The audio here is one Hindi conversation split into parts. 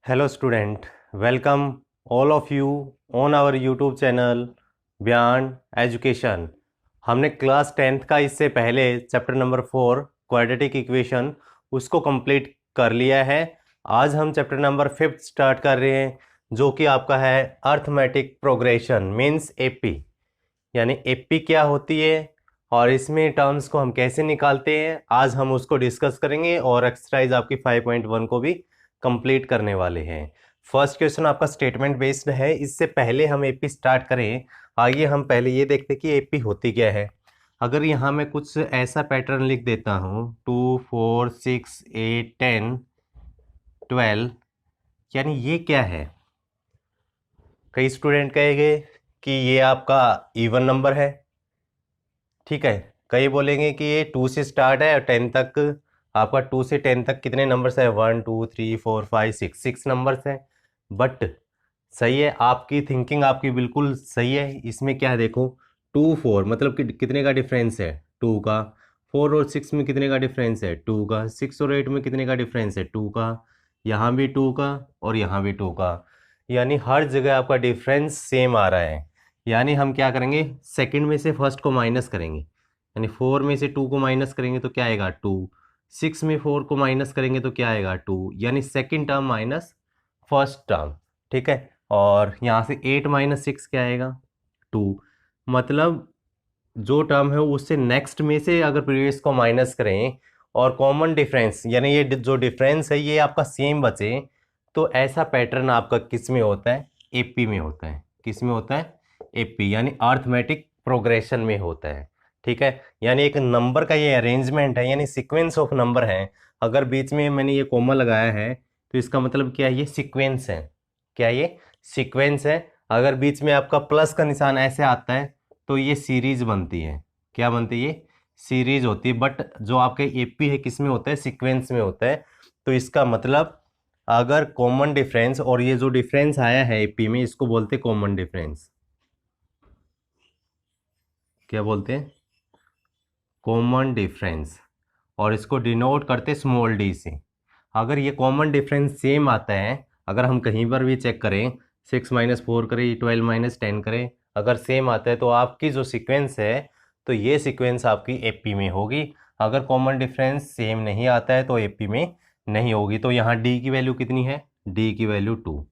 Hello student, welcome all of you on our YouTube channel Beyond Education। हमने क्लास 10th का इससे पहले चैप्टर नंबर 4 क्वाड्रेटिक इक्वेशन उसको कंप्लीट कर लिया है। आज हम चैप्टर नंबर 5 स्टार्ट कर रहे हैं जो कि आपका है अर्थमेटिक प्रोग्रेशन मीन्स एपी। यानी एपी क्या होती है और इसमें टर्म्स को हम कैसे निकालते हैं, आज हम उसको डिस्कस करेंगे और एक्सरसाइज आपकी 5.1 को भी कंप्लीट करने वाले हैं। फर्स्ट क्वेश्चन आपका स्टेटमेंट बेस्ड है। इससे पहले हम एपी स्टार्ट करें, आइए हम पहले ये देखते कि एपी होती क्या है। अगर यहाँ मैं कुछ ऐसा पैटर्न लिख देता हूँ 2 4 6 8 10 12, यानी ये क्या है। कई स्टूडेंट कहेंगे कि ये आपका इवन नंबर है, ठीक है। कई बोलेंगे कि ये 2 से स्टार्ट है और 10 तक, आपका 2 से 10 तक कितने नंबर्स है 1 2 3 4 5 6 नंबर्स हैं। बट सही है, आपकी थिंकिंग आपकी बिल्कुल सही है। इसमें क्या है देखो, 2 4 मतलब कि कितने का डिफरेंस है 2 का, 4 और 6 में कितने का डिफरेंस है 2 का, 6 और 8 में कितने का डिफरेंस है 2 का, यहाँ भी 2 का और यहाँ भी 2 का। यानी हर जगह आपका डिफरेंस सेम आ रहा है। यानी हम क्या करेंगे, सेकंड में से फर्स्ट को माइनस करेंगे। यानी 4 में से 2 को माइनस करेंगे तो क्या आएगा 2, 6 में 4 को माइनस करेंगे तो क्या आएगा 2, यानी second term minus first term, ठीक है। और यहाँ से 8 माइनस 6 क्या आएगा 2, मतलब जो टर्म है उससे नेक्स्ट में से अगर प्रीवियस को माइनस करें और कॉमन डिफरेंस यानी ये जो डिफरेंस है ये आपका सेम बचे, तो ऐसा पैटर्न आपका किस में होता है, एपी में होता है। किस में होता है, एपी यानी अर्थमेटिक प्रोग्रेशन में होता है, ठीक है। यानी एक नंबर का ये अरेंजमेंट है, यानी सीक्वेंस ऑफ नंबर है। अगर बीच में मैंने ये कोमा लगाया है तो इसका मतलब क्या है, ये सीक्वेंस है। क्या ये सीक्वेंस है। अगर बीच में आपका प्लस का निशान ऐसे आता है तो ये सीरीज बनती है। क्या बनती है, ये सीरीज होती है। बट जो आपके एपी है किस में होता है, सीक्वेंस में होता है। तो इसका मतलब अगर कॉमन डिफरेंस, और ये जो डिफरेंस आया है एपी में इसको बोलते हैं कॉमन डिफरेंस। क्या बोलते हैं, कॉमन डिफरेंस, और इसको डिनोट करते स्मॉल डी से। अगर ये कॉमन डिफरेंस सेम आता है, अगर हम कहीं पर भी चेक करें 6 माइनस 4 करें 12 माइनस 10 करें, अगर सेम आता है तो आपकी जो सीक्वेंस है तो ये सीक्वेंस आपकी एपी में होगी। अगर कॉमन डिफरेंस सेम नहीं आता है तो एपी में नहीं होगी। तो यहाँ डी की वैल्यू कितनी है, डी की वैल्यू 2,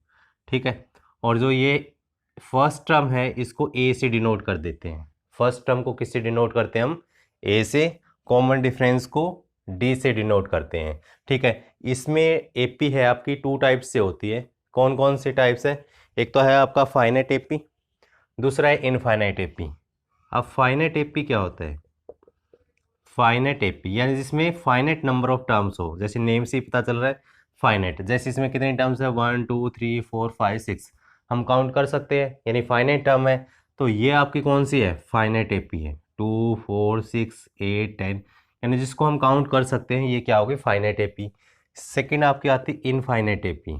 ठीक है। और जो ये फर्स्ट टर्म है इसको ए से डिनोट कर देते हैं। फर्स्ट टर्म को किससे डिनोट करते हैं हम, ए से। कॉमन डिफरेंस को डी से डिनोट करते हैं, ठीक है। इसमें एपी है आपकी 2 टाइप्स से होती है। कौन कौन से टाइप्स है, एक तो है आपका फाइनाइट एपी, दूसरा है इनफाइनाइट एपी। अब फाइनाइट एपी क्या होता है, फाइनाइट एपी यानी जिसमें फाइनाइट नंबर ऑफ टर्म्स हो, जैसे नेम से ही पता चल रहा है फाइनाइट। जैसे इसमें कितने टर्म्स है 1 2 3 4 5 6, हम काउंट कर सकते हैं, यानी फाइनाइट टर्म है। तो ये आपकी कौन सी है, फाइनाइट एपी है। 2 4 6 8 10, यानी जिसको हम काउंट कर सकते हैं ये क्या होगी, फाइनाइट एपी। सेकेंड आपकी आती है इनफाइनाइट एपी।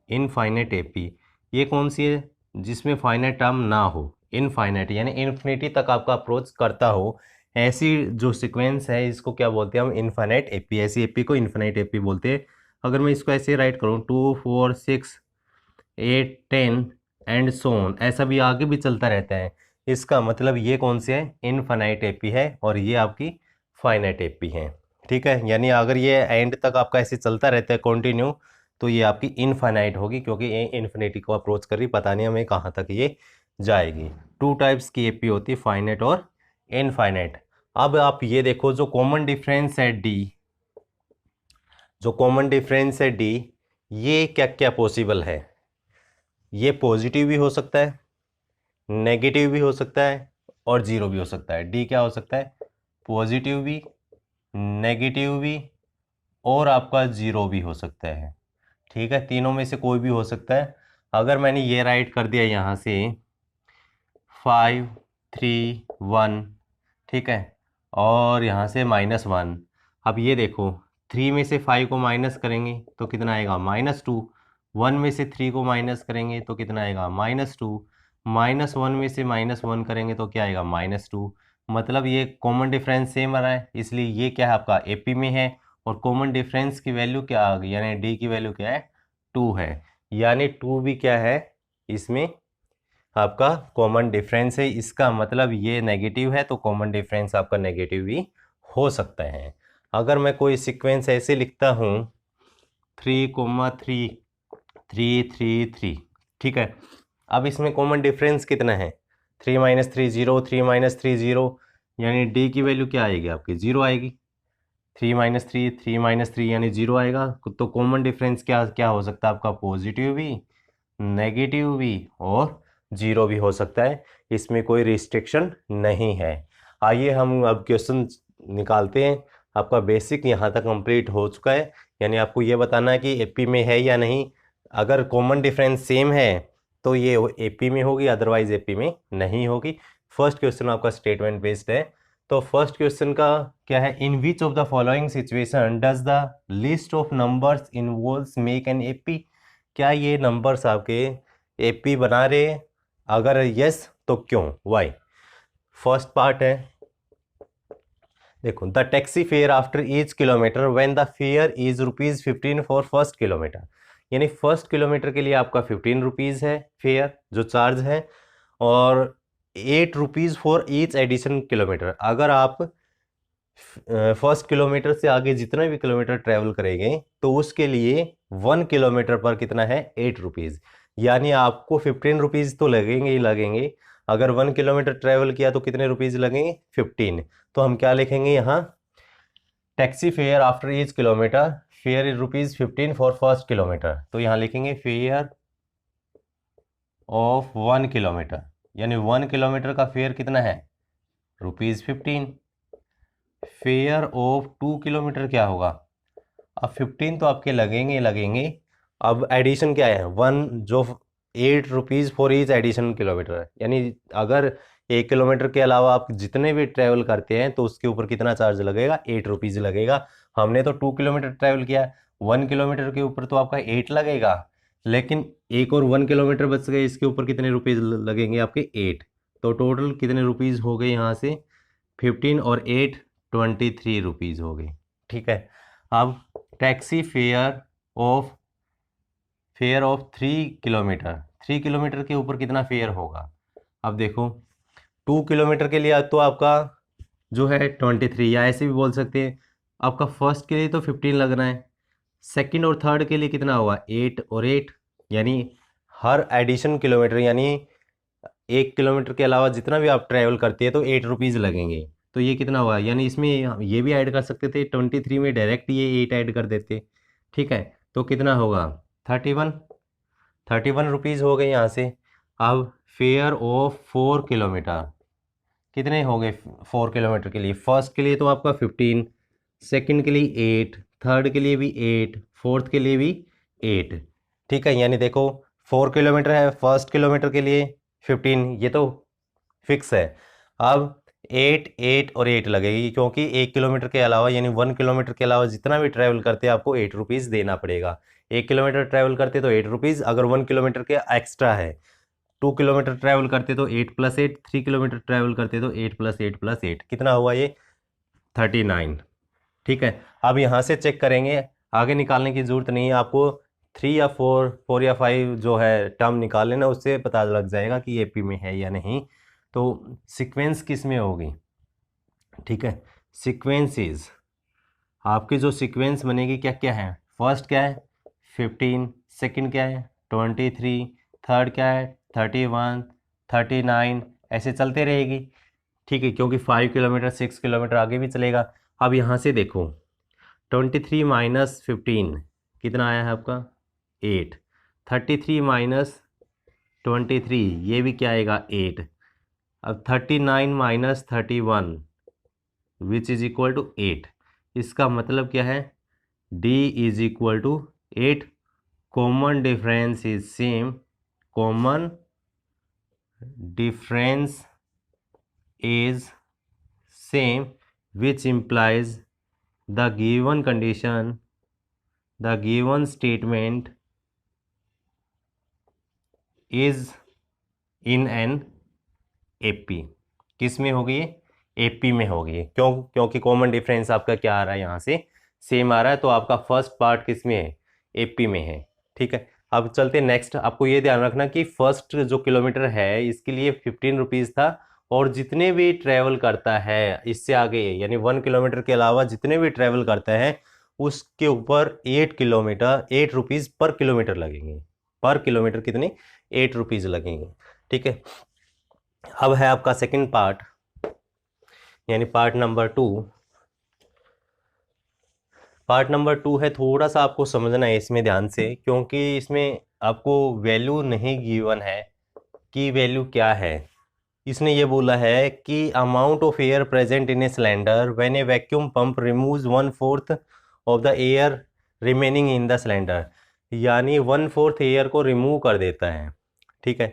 इनफाइनाइट एपी ये कौन सी है, जिसमें फाइनाइट टर्म ना हो। इनफाइनाइट यानी इन्फिनिटी तक आपका अप्रोच करता हो, ऐसी जो सीक्वेंस है इसको क्या बोलते हैं हम, इनफाइनाइट एपी। ऐसी एपी को इनफाइनाइट एपी बोलते हैं। अगर मैं इसको ऐसे राइट करूँ 2 4 6 8 10 एंड सो ऑन, ऐसा भी आगे भी चलता रहता है, इसका मतलब ये कौन से है, इनफाइनाइट एपी है और ये आपकी फाइनाइट एपी है, ठीक है। यानी अगर ये एंड तक आपका ऐसे चलता रहता है कंटिन्यू तो ये आपकी इनफाइनाइट होगी, क्योंकि ये इन्फिनिटी को अप्रोच कर रही, पता नहीं हमें कहाँ तक ये जाएगी। 2 टाइप्स की एपी होती है, फाइनाइट और इनफाइनाइट। अब आप ये देखो जो कॉमन डिफरेंस है डी, जो कॉमन डिफरेंस है डी, ये क्या क्या पॉसिबल है। ये पॉजिटिव भी हो सकता है, नेगेटिव भी हो सकता है और जीरो भी हो सकता है। डी क्या हो सकता है, पॉजिटिव भी, नेगेटिव भी और आपका जीरो भी हो सकता है, ठीक है। तीनों में से कोई भी हो सकता है। अगर मैंने ये राइट कर दिया यहाँ से 5 3 1, ठीक है, और यहाँ से -1। अब ये देखो 3 में से 5 को माइनस करेंगे तो कितना आएगा -2, 1 में से 3 को माइनस करेंगे तो कितना आएगा -2, -1 में से -1 करेंगे तो क्या आएगा -2। मतलब ये कॉमन डिफरेंस सेम आ रहा है, इसलिए ये क्या है आपका एपी में है। और कॉमन डिफरेंस की वैल्यू क्या आ गई, यानी डी की वैल्यू क्या है 2 है, यानी 2 भी क्या है, इसमें आपका कॉमन डिफरेंस है। इसका मतलब ये नेगेटिव है, तो कॉमन डिफरेंस आपका नेगेटिव भी हो सकता है। अगर मैं कोई सीक्वेंस ऐसे लिखता हूँ 3,3 3 3 3, ठीक है। अब इसमें कॉमन डिफरेंस कितना है, 3 - 3 0, 3 - 3 0, यानी डी की वैल्यू क्या आएगी आपकी, 0 आएगी। 3 - 3 3 - 3 यानी 0 आएगा। तो कॉमन डिफरेंस क्या क्या हो सकता है आपका, पॉजिटिव भी, नेगेटिव भी और 0 भी हो सकता है। इसमें कोई रिस्ट्रिक्शन नहीं है। आइए हम अब क्वेश्चन निकालते हैं। आपका बेसिक यहाँ तक कंप्लीट हो चुका है, यानी आपको ये बताना है कि एपी में है या नहीं। अगर कॉमन डिफरेंस सेम है तो ये एपी में होगी, अदरवाइज एपी में नहीं होगी। फर्स्ट क्वेश्चन आपका स्टेटमेंट बेस्ड है। तो फर्स्ट क्वेश्चन का क्या है, in which of the following situation does the list of numbers involves make an AP. क्या ये नंबर्स आपके एपी बना रहे हैं, अगर यस तो क्यों, वाई। फर्स्ट पार्ट है, देखो, the taxi fare after each kilometre when the fair is ₹15 for first kilometre, यानी फर्स्ट किलोमीटर के लिए आपका 15 रुपीज़ है फेयर जो चार्ज है, और 8 rupees for each addition kilometre. अगर आप फर्स्ट किलोमीटर से आगे जितना भी किलोमीटर ट्रैवल करेंगे तो उसके लिए 1 किलोमीटर पर कितना है, 8 रुपीज़, यानी आपको 15 रुपीज़ तो लगेंगे ही लगेंगे। अगर 1 किलोमीटर ट्रैवल किया तो कितने रुपीज़ लगेंगे, 15। तो हम क्या लिखेंगे यहाँ, taxi fare after each kilometre, fair is ₹15 for first kilometre. तो यहाँ लिखेंगे फेयर ऑफ 1 किलोमीटर, यानी 1 किलोमीटर का फेयर कितना है, ₹15। फेयर ऑफ 2 किलोमीटर क्या होगा, अब 15 तो आपके लगेंगे लगेंगे। अब एडिशन क्या है, 1 जो 8 rupees for each addition kilometre है, यानी अगर 1 किलोमीटर के अलावा आप जितने भी ट्रैवल करते हैं तो उसके ऊपर कितना चार्ज लगेगा, 8 रुपीज़ लगेगा। हमने तो 2 किलोमीटर ट्रैवल किया, 1 किलोमीटर के ऊपर तो आपका 8 लगेगा, लेकिन एक और 1 किलोमीटर बच गए, इसके ऊपर कितने रुपीज़ लगेंगे आपके, 8। तो टोटल कितने रुपीज़ हो गए यहाँ से, 15 और 8 23 रुपीज़ हो गए, ठीक है। अब टैक्सी फेयर ऑफ 3 किलोमीटर के ऊपर कितना फेयर होगा। अब देखो 2 किलोमीटर के लिए तो आपका जो है 23, या ऐसे भी बोल सकते हैं, आपका फर्स्ट के लिए तो 15 लग रहा है, सेकंड और थर्ड के लिए कितना हुआ, 8 और 8, यानी हर एडिशन किलोमीटर, यानी 1 किलोमीटर के अलावा जितना भी आप ट्रैवल करते हैं तो 8 रुपीज़ लगेंगे। तो ये कितना हुआ, यानी इसमें ये भी ऐड कर सकते थे, 23 में डायरेक्ट ये 8 ऐड कर देते, ठीक है। तो कितना होगा, 31 रुपीज़ हो गए यहाँ से। अब फेयर ऑफ 4 किलोमीटर कितने हो गए, 4 किलोमीटर के लिए, फर्स्ट के लिए तो आपका 15, सेकंड के लिए 8, थर्ड के लिए भी 8, फोर्थ के लिए भी 8, ठीक है। यानी देखो 4 किलोमीटर है, फर्स्ट किलोमीटर के लिए 15, ये तो फिक्स है। अब 8 8 और 8 लगेगी, क्योंकि 1 किलोमीटर के अलावा, यानी 1 किलोमीटर के अलावा जितना भी ट्रैवल करते हैं आपको 8 रुपीज़ देना पड़ेगा। 1 किलोमीटर ट्रैवल करते तो 8 रुपीज़, अगर 1 किलोमीटर के एक्स्ट्रा है, 2 किलोमीटर ट्रैवल करते तो 8 + 8, 3 किलोमीटर ट्रैवल करते तो 8 + 8 + 8, कितना हुआ ये, 39, ठीक है। अब यहाँ से चेक करेंगे, आगे निकालने की ज़रूरत नहीं है आपको, 3 या 4 या 5 जो है टर्म निकाल लेना, उससे पता लग जाएगा कि एपी में है या नहीं। तो सीक्वेंस किस में होगी, ठीक है। सीक्वेंसेस आपकी जो सीक्वेंस बनेगी क्या क्या है, फर्स्ट क्या है 15, सेकंड क्या है 23, थर्ड क्या है 31, 39, ऐसे चलते रहेगी, ठीक है, क्योंकि 5 किलोमीटर 6 किलोमीटर आगे भी चलेगा। अब यहाँ से देखो 23 - 15 कितना आया है आपका, 8, 33 - 23 ये भी क्या आएगा, 8। अब 39 - 31 विच इज इक्वल टू 8, इसका मतलब क्या है, D is equal to 8, common difference is same, common difference is same, which implies the given condition, the given statement is in an AP। किस में होगी ये, AP में होगी, क्योंकि कॉमन डिफरेंस आपका क्या आ रहा है, यहाँ से सेम आ रहा है, तो आपका फर्स्ट पार्ट किस में है, AP में है, ठीक है। अब चलते नेक्स्ट। आपको ये ध्यान रखना कि फर्स्ट जो किलोमीटर है इसके लिए 15 रुपीज़ था, और जितने भी ट्रेवल करता है इससे आगे, यानी 1 किलोमीटर के अलावा जितने भी ट्रेवल करता है उसके ऊपर 8 रुपीज़ पर किलोमीटर लगेंगे। पर किलोमीटर कितने? 8 रुपीज़ लगेंगे। ठीक है। अब है आपका सेकंड पार्ट, यानी पार्ट नंबर 2। पार्ट नंबर 2 है, थोड़ा सा आपको समझना है इसमें ध्यान से, क्योंकि इसमें आपको वैल्यू नहीं गिवन है कि वैल्यू क्या है। इसने ये बोला है कि amount of air present in a cylinder when A vacuum pump removes 1/4 of the air remaining in the cylinder, यानी 1/4 एयर को रिमूव कर देता है। ठीक है।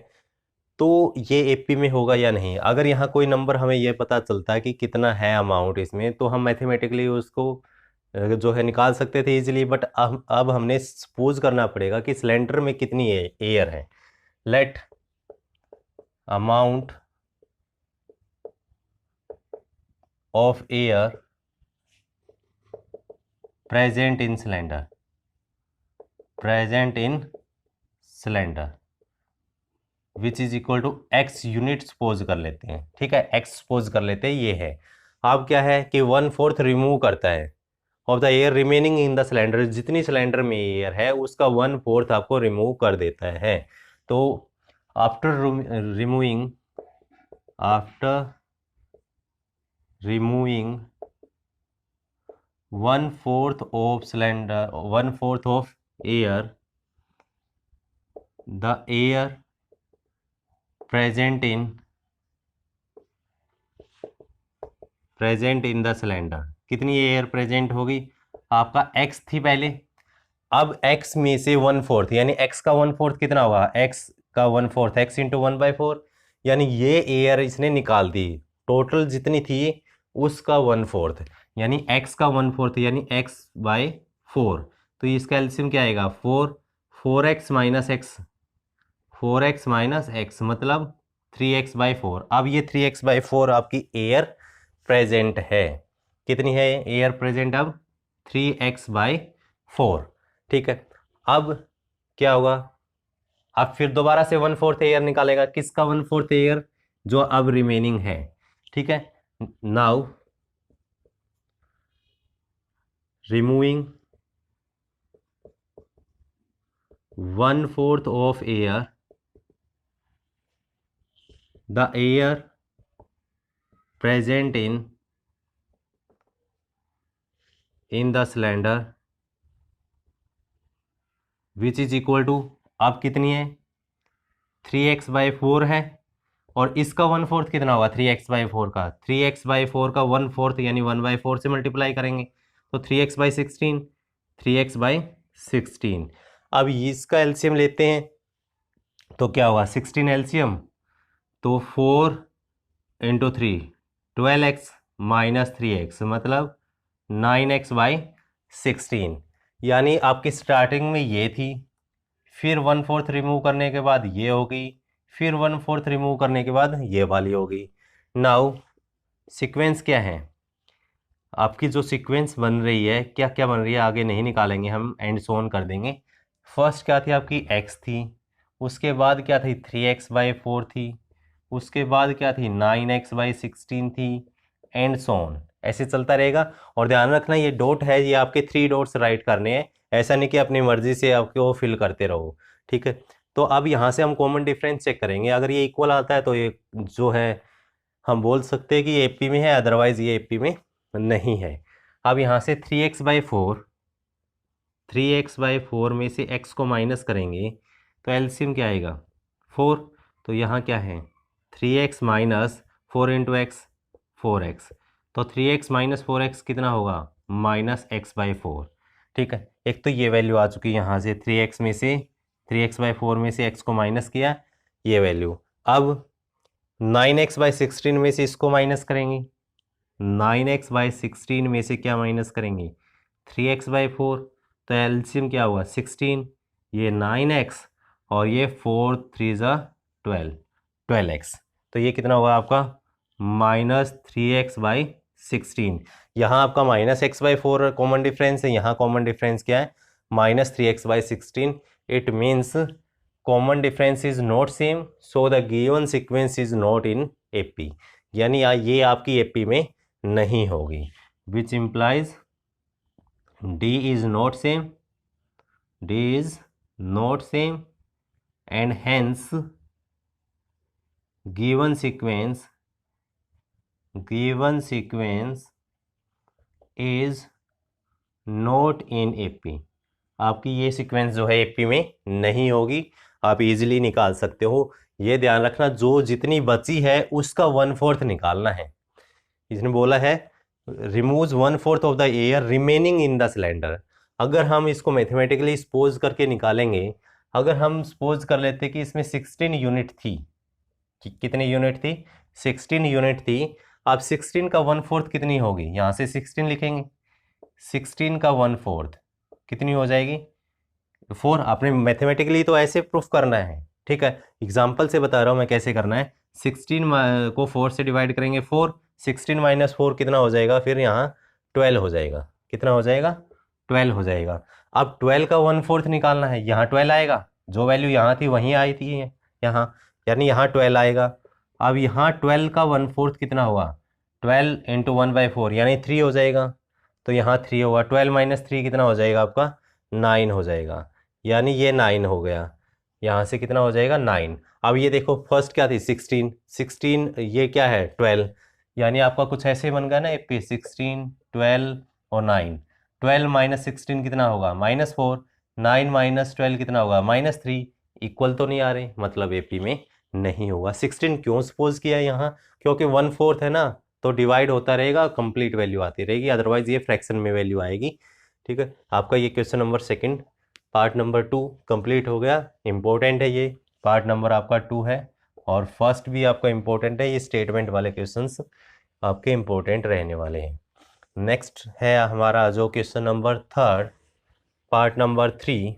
तो ये एपी में होगा या नहीं, अगर यहाँ कोई नंबर हमें ये पता चलता है कि कितना है अमाउंट इसमें, तो हम मैथमेटिकली उसको जो है निकाल सकते थे इजीली। बट अब हमने सपोज करना पड़ेगा कि सिलेंडर में कितनी एयर है। Let amount of air present in cylinder which is equal to X unit suppose कर लेते हैं। ठीक है, एक्स सपोज कर लेते हैं, ये है। अब क्या है कि 1/4 रिमूव करता है of the air remaining in the cylinder, जितनी सिलेंडर में एयर है उसका 1/4 आपको रिमूव कर देता है। तो after removing 1/4 of air, the air present in the cylinder, कितनी एयर प्रेजेंट होगी? आपका x थी पहले, अब x में से 1/4, यानी x का 1/4 कितना होगा? x का 1/4 x इंटू 1/4, यानी ये एयर इसने निकाल दी। टोटल जितनी थी उसका 1/4, यानी x का 1/4 यानी x/4। तो इसका एलसीएम क्या आएगा? 4x माइनस x मतलब 3x/4। अब ये 3x/4 आपकी एयर प्रेजेंट है। कितनी है एयर प्रेजेंट अब? 3x/4। ठीक है। अब क्या होगा? अब फिर दोबारा से 1/4 एयर निकालेगा। किसका 1/4 एयर? जो अब रिमेनिंग है। ठीक है। Now removing 1/4 of air, the air present in the cylinder which is equal to, अब कितनी है? 3x/4 है, और इसका 1/4 कितना होगा? 3x/4 का 3x/4 का 1/4 यानी 1/4 से मल्टीप्लाई करेंगे तो 3x/16, 3x/16। अब इसका एलसीएम लेते हैं तो क्या होगा? 16 एलसीएम, तो 4 इंटू 3 12x माइनस 3x मतलब 9x/16। यानी आपकी स्टार्टिंग में ये थी, फिर 1/4 रिमूव करने के बाद ये होगी, फिर 1/4 रिमूव करने के बाद ये वाली होगी। नाउ सीक्वेंस क्या है? आपकी जो सीक्वेंस बन रही है, क्या क्या बन रही है आगे नहीं निकालेंगे हम, एंड सोन कर देंगे। फर्स्ट क्या थी आपकी? x थी, उसके बाद क्या थी? 3x/4 थी, उसके बाद क्या थी? 9x/16 थी, एंड सोन। ऐसे चलता रहेगा। और ध्यान रखना ये डॉट है, ये आपके 3 डॉट्स राइट करने हैं, ऐसा नहीं कि अपनी मर्जी से आपको फिल करते रहो। ठीक है। तो अब यहाँ से हम कॉमन डिफरेंस चेक करेंगे। अगर ये इक्वल आता है तो ये जो है हम बोल सकते हैं कि ये एपी में है, अदरवाइज ये एपी में नहीं है। अब यहाँ से 3x/4 में से x को माइनस करेंगे तो एलसीएम क्या आएगा? 4। तो यहाँ क्या है? 3x minus 4 into x 4x, तो 3x माइनस 4x कितना होगा? Minus x/4। ठीक है। एक तो ये वैल्यू आ चुकी है यहाँ से, 3x/4 में से x को माइनस किया, ये वैल्यू। अब 9x/16 में से इसको माइनस करेंगे, 9x/16 में से क्या माइनस करेंगे? 3x/4। तो एलसीएम क्या हुआ? 16, ये 9x और ये 4 3 12x। तो ये कितना होगा आपका? Minus 3x/16। यहाँ आपका माइनस x/4 कॉमन डिफरेंस है, यहाँ कॉमन डिफरेंस क्या है? -3x/16, it means common difference is not same, so the given sequence is not in AP, यानी ये आपकी AP में नहीं होगी, which implies D is not same, D is not same, and hence given sequence is not in AP, आपकी ये सीक्वेंस जो है AP में नहीं होगी, आप इजीली निकाल सकते हो। ये ध्यान रखना, जो जितनी बची है उसका 1/4 निकालना है। इसने बोला है remove 1/4 of the air remaining in the cylinder. अगर हम इसको मैथमेटिकली सपोज करके निकालेंगे, अगर हम सपोज कर लेते कि इसमें 16 यूनिट थी, कितनी यूनिट थी? 16 यूनिट थी। अब 16 का 1/4 कितनी होगी? यहाँ से 16 लिखेंगे, 16 का 1/4 कितनी हो जाएगी? 4। आपने मैथमेटिकली तो ऐसे प्रूफ करना है, ठीक है। एग्जाम्पल से बता रहा हूँ मैं कैसे करना है। 16 को 4 से डिवाइड करेंगे 4, 16 - 4 कितना हो जाएगा? फिर यहाँ 12 हो जाएगा। कितना हो जाएगा? 12 हो जाएगा। अब 12 का 1/4 निकालना है, यहाँ 12 आएगा, जो वैल्यू यहाँ थी वहीं आई थी यहाँ, यानी यहाँ 12 आएगा। अब यहाँ 12 का 1/4 कितना हुआ? 12 × 1/4 यानी 3 हो जाएगा, तो यहाँ 3 होगा। 12 - 3 कितना हो जाएगा आपका? 9 हो जाएगा, यानी ये 9 हो गया। यहाँ से कितना हो जाएगा? 9। अब ये देखो फर्स्ट क्या थी? 16, ये क्या है? 12, यानी आपका कुछ ऐसे बन गया ना AP 16, 12 और 9। 12 - 16 कितना होगा? -4। 9 - 12 कितना होगा? -3। इक्वल तो नहीं आ रहे, मतलब AP में नहीं होगा। 16 क्यों सपोज किया यहाँ? क्योंकि 1/4 है ना, तो डिवाइड होता रहेगा, कंप्लीट वैल्यू आती रहेगी, अदरवाइज ये फ्रैक्शन में वैल्यू आएगी, ठीक है। आपका ये question number 2 part number 2 complete हो गया। इम्पोर्टेंट है ये पार्ट नंबर आपका 2 है, और फर्स्ट भी आपका इम्पोर्टेंट है। ये स्टेटमेंट वाले क्वेश्चंस आपके इम्पोर्टेंट रहने वाले हैं। नेक्स्ट है हमारा जो question number 3 part number 3।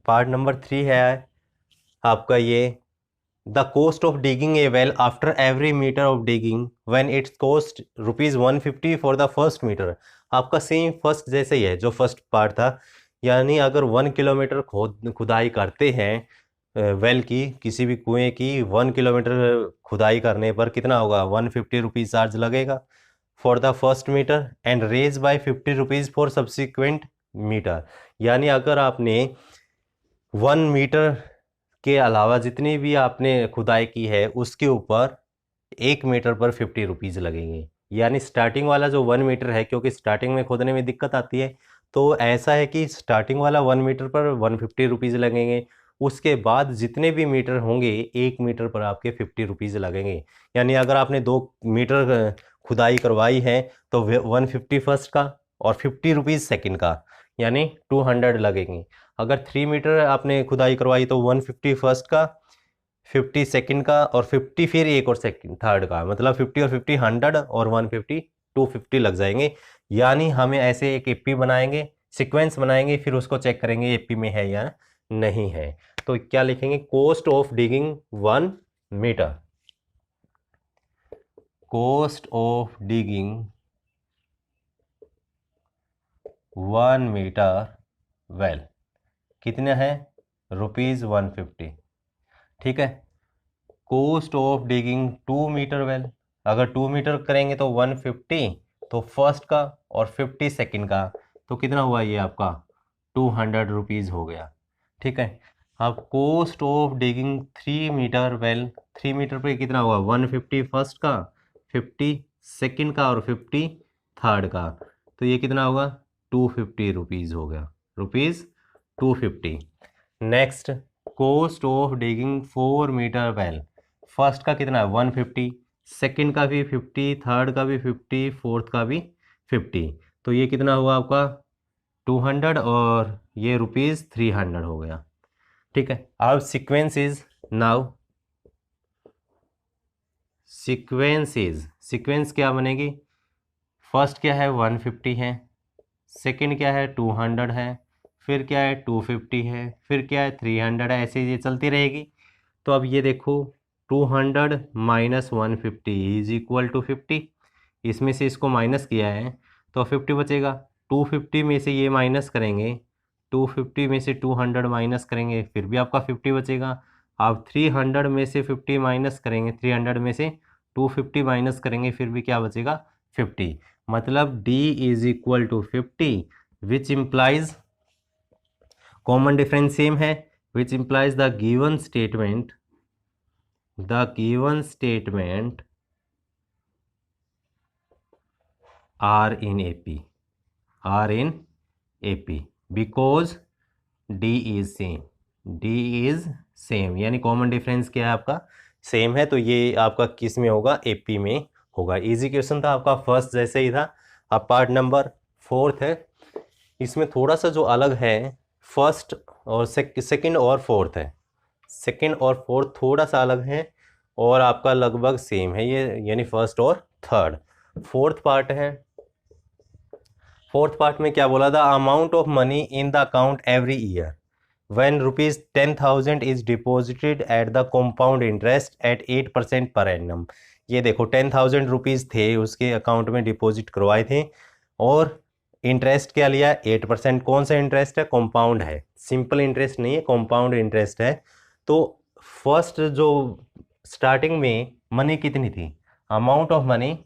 Part number 3 है आपका ये the cost of digging a well after every metre of digging when it's cost ₹150 for the first metre. आपका सेम फर्स्ट जैसे ही है जो फर्स्ट पार्ट था, यानी अगर 1 किलोमीटर खुदाई करते हैं वेल की, किसी भी कुएं की 1 किलोमीटर खुदाई करने पर कितना होगा? 150 रुपीज़ चार्ज लगेगा for the first metre and raise by 50 rupees for subsequent metre. यानी अगर आपने 1 मीटर के अलावा जितनी भी आपने खुदाई की है उसके ऊपर 1 मीटर पर 50 रुपीज़ लगेंगे। यानी स्टार्टिंग वाला जो 1 मीटर है, क्योंकि स्टार्टिंग में खोदने में दिक्कत आती है, तो ऐसा है कि स्टार्टिंग वाला 1 मीटर पर 150 रुपीज़ लगेंगे। उसके बाद जितने भी मीटर होंगे 1 मीटर पर आपके 50 रुपीज़ लगेंगे। यानी अगर आपने 2 मीटर खुदाई करवाई है तो 150 फर्स्ट का और 50 रुपीज़ सेकेंड का, यानी 200 लगेंगे। अगर 3 मीटर आपने खुदाई करवाई तो 150 फर्स्ट का, 50 सेकंड का, और 50 फिर एक और सेकंड थर्ड का, मतलब 50 और 50 100 और 150 250 लग जाएंगे। यानी हमें ऐसे एक AP बनाएंगे, सीक्वेंस बनाएंगे, फिर उसको चेक करेंगे AP में है या नहीं है। तो क्या लिखेंगे? Cost of digging 1 metre, cost of digging 1 metre well कितना है? ₹150, ठीक है। Cost of digging 2 metre well, अगर 2 मीटर करेंगे तो 150 तो फर्स्ट का, और 50 सेकंड का, तो कितना हुआ ये आपका? 200 रुपीज़ हो गया, ठीक है। अब cost of digging 3 metre well, 3 metre पे कितना हुआ? 150 फर्स्ट का, 50 सेकंड का, और 50 थर्ड का, तो ये कितना होगा? 250 रुपीज़ हो गया, ₹250। Next cost of digging 4 metre well, first का कितना है? 150, सेकंड का भी 50, थर्ड का भी 50, फोर्थ का भी 50, तो ये कितना हुआ आपका? 200, और ये ₹300 हो गया, ठीक है। अब सीक्वेंस क्या बनेगी? फर्स्ट क्या है? 150 है, सेकंड क्या है? 200 है, फिर क्या है? 250 है, फिर क्या है? 300 है, ऐसे ये चलती रहेगी। तो अब ये देखो 200 - 150 इज इक्वल टू 50, इसमें से इसको माइनस किया है तो 50 बचेगा, 250 में से ये माइनस करेंगे, 250 में से 200 माइनस करेंगे, फिर भी आपका 50 बचेगा। आप 300 में से 50 माइनस करेंगे, 300 में से 250 माइनस करेंगे, फिर भी क्या बचेगा? 50। मतलब D is equal to 50, which implies common difference same है, which implies the given statement are in AP because D is same, यानी कॉमन डिफरेंस क्या है आपका? सेम है। तो ये आपका किस में होगा? AP में होगा। इजी क्वेश्चन था आपका, फर्स्ट जैसे ही था। अब पार्ट नंबर 4 है, इसमें थोड़ा सा जो अलग है, फर्स्ट और सेकंड और फोर्थ है। सेकंड और फोर्थ थोड़ा सा अलग है और आपका लगभग सेम है ये, यानी फर्स्ट और थर्ड। फोर्थ पार्ट है। फोर्थ पार्ट में क्या बोला था? Amount of money in the account every year when ₹10,000 is deposited at the compound interest eight 8% per annum. ये देखो 10,000 रुपीज़ थे उसके अकाउंट में डिपॉजिट करवाए थे और इंटरेस्ट क्या लिया? 8%। कौन सा इंटरेस्ट है? कंपाउंड है, सिंपल इंटरेस्ट नहीं है, कंपाउंड इंटरेस्ट है। तो फर्स्ट जो स्टार्टिंग में मनी कितनी थी? Amount of money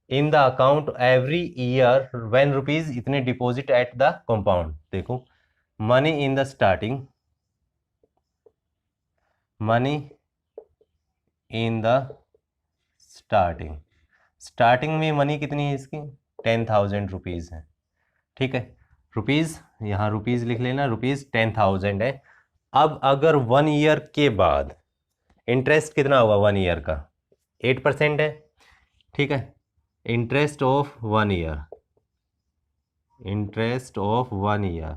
in the account every year when rupees इतने डिपॉजिट एट द कंपाउंड। देखो money in the starting, money in the starting में मनी कितनी है इसकी? 10,000 रुपीज़ है। ठीक है, रुपीज़, यहाँ रुपीज़ लिख लेना, रुपीज़ 10,000 है। अब अगर 1 ईयर के बाद इंटरेस्ट कितना होगा? 1 ईयर का 8% है। ठीक है, interest of 1 year, interest of 1 year,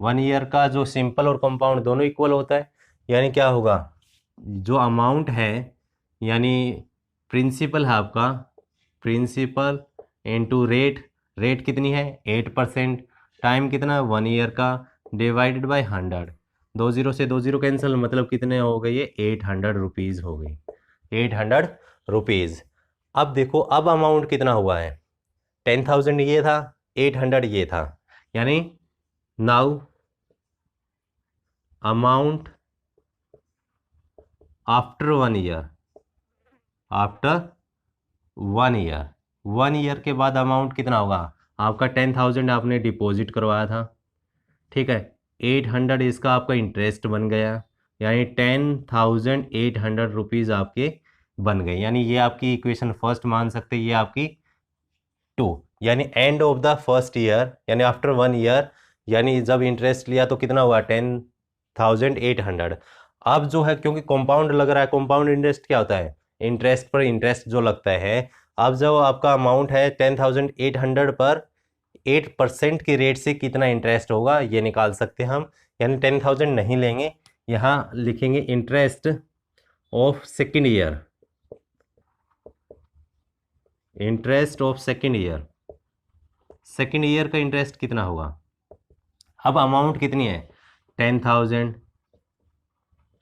1 year का जो सिंपल और कंपाउंड दोनों इक्वल होता है, यानी क्या होगा? जो अमाउंट है, यानी प्रिंसिपल है आपका, प्रिंसिपल इनटू रेट, रेट कितनी है? 8%, टाइम कितना? 1 ईयर का, डिवाइडेड बाय 100। 2 जीरो से 2 जीरो कैंसिल, मतलब कितने हो गए? ये 800 रुपीज़ हो गई, 800 रुपीज़। अब देखो अब अमाउंट कितना हुआ है? 10,000 ये था, 800 ये था, यानी now amount after 1 year, after 1 year, 1 year के बाद अमाउंट कितना होगा? आपका 10,000 आपने डिपॉजिट करवाया था, ठीक है, 800 इसका आपका इंटरेस्ट बन गया, यानी 10,800 रुपीज़ आपके बन गए। यानी ये आपकी इक्वेशन फर्स्ट मान सकते हैं, ये आपकी 2, यानी end of the first year, यानी आफ्टर 1 ईयर, यानी जब इंटरेस्ट लिया तो कितना हुआ? 10,800। अब जो है, क्योंकि कंपाउंड लग रहा है, कंपाउंड इंटरेस्ट क्या होता है? इंटरेस्ट पर इंटरेस्ट जो लगता है। अब जब आपका अमाउंट है 10,800 पर 8% की रेट से कितना इंटरेस्ट होगा ये निकाल सकते हैं हम, यानी 10,000 नहीं लेंगे, यहाँ लिखेंगे interest of second year, interest of second year, second year का इंटरेस्ट कितना होगा? अब अमाउंट कितनी है? 10,000,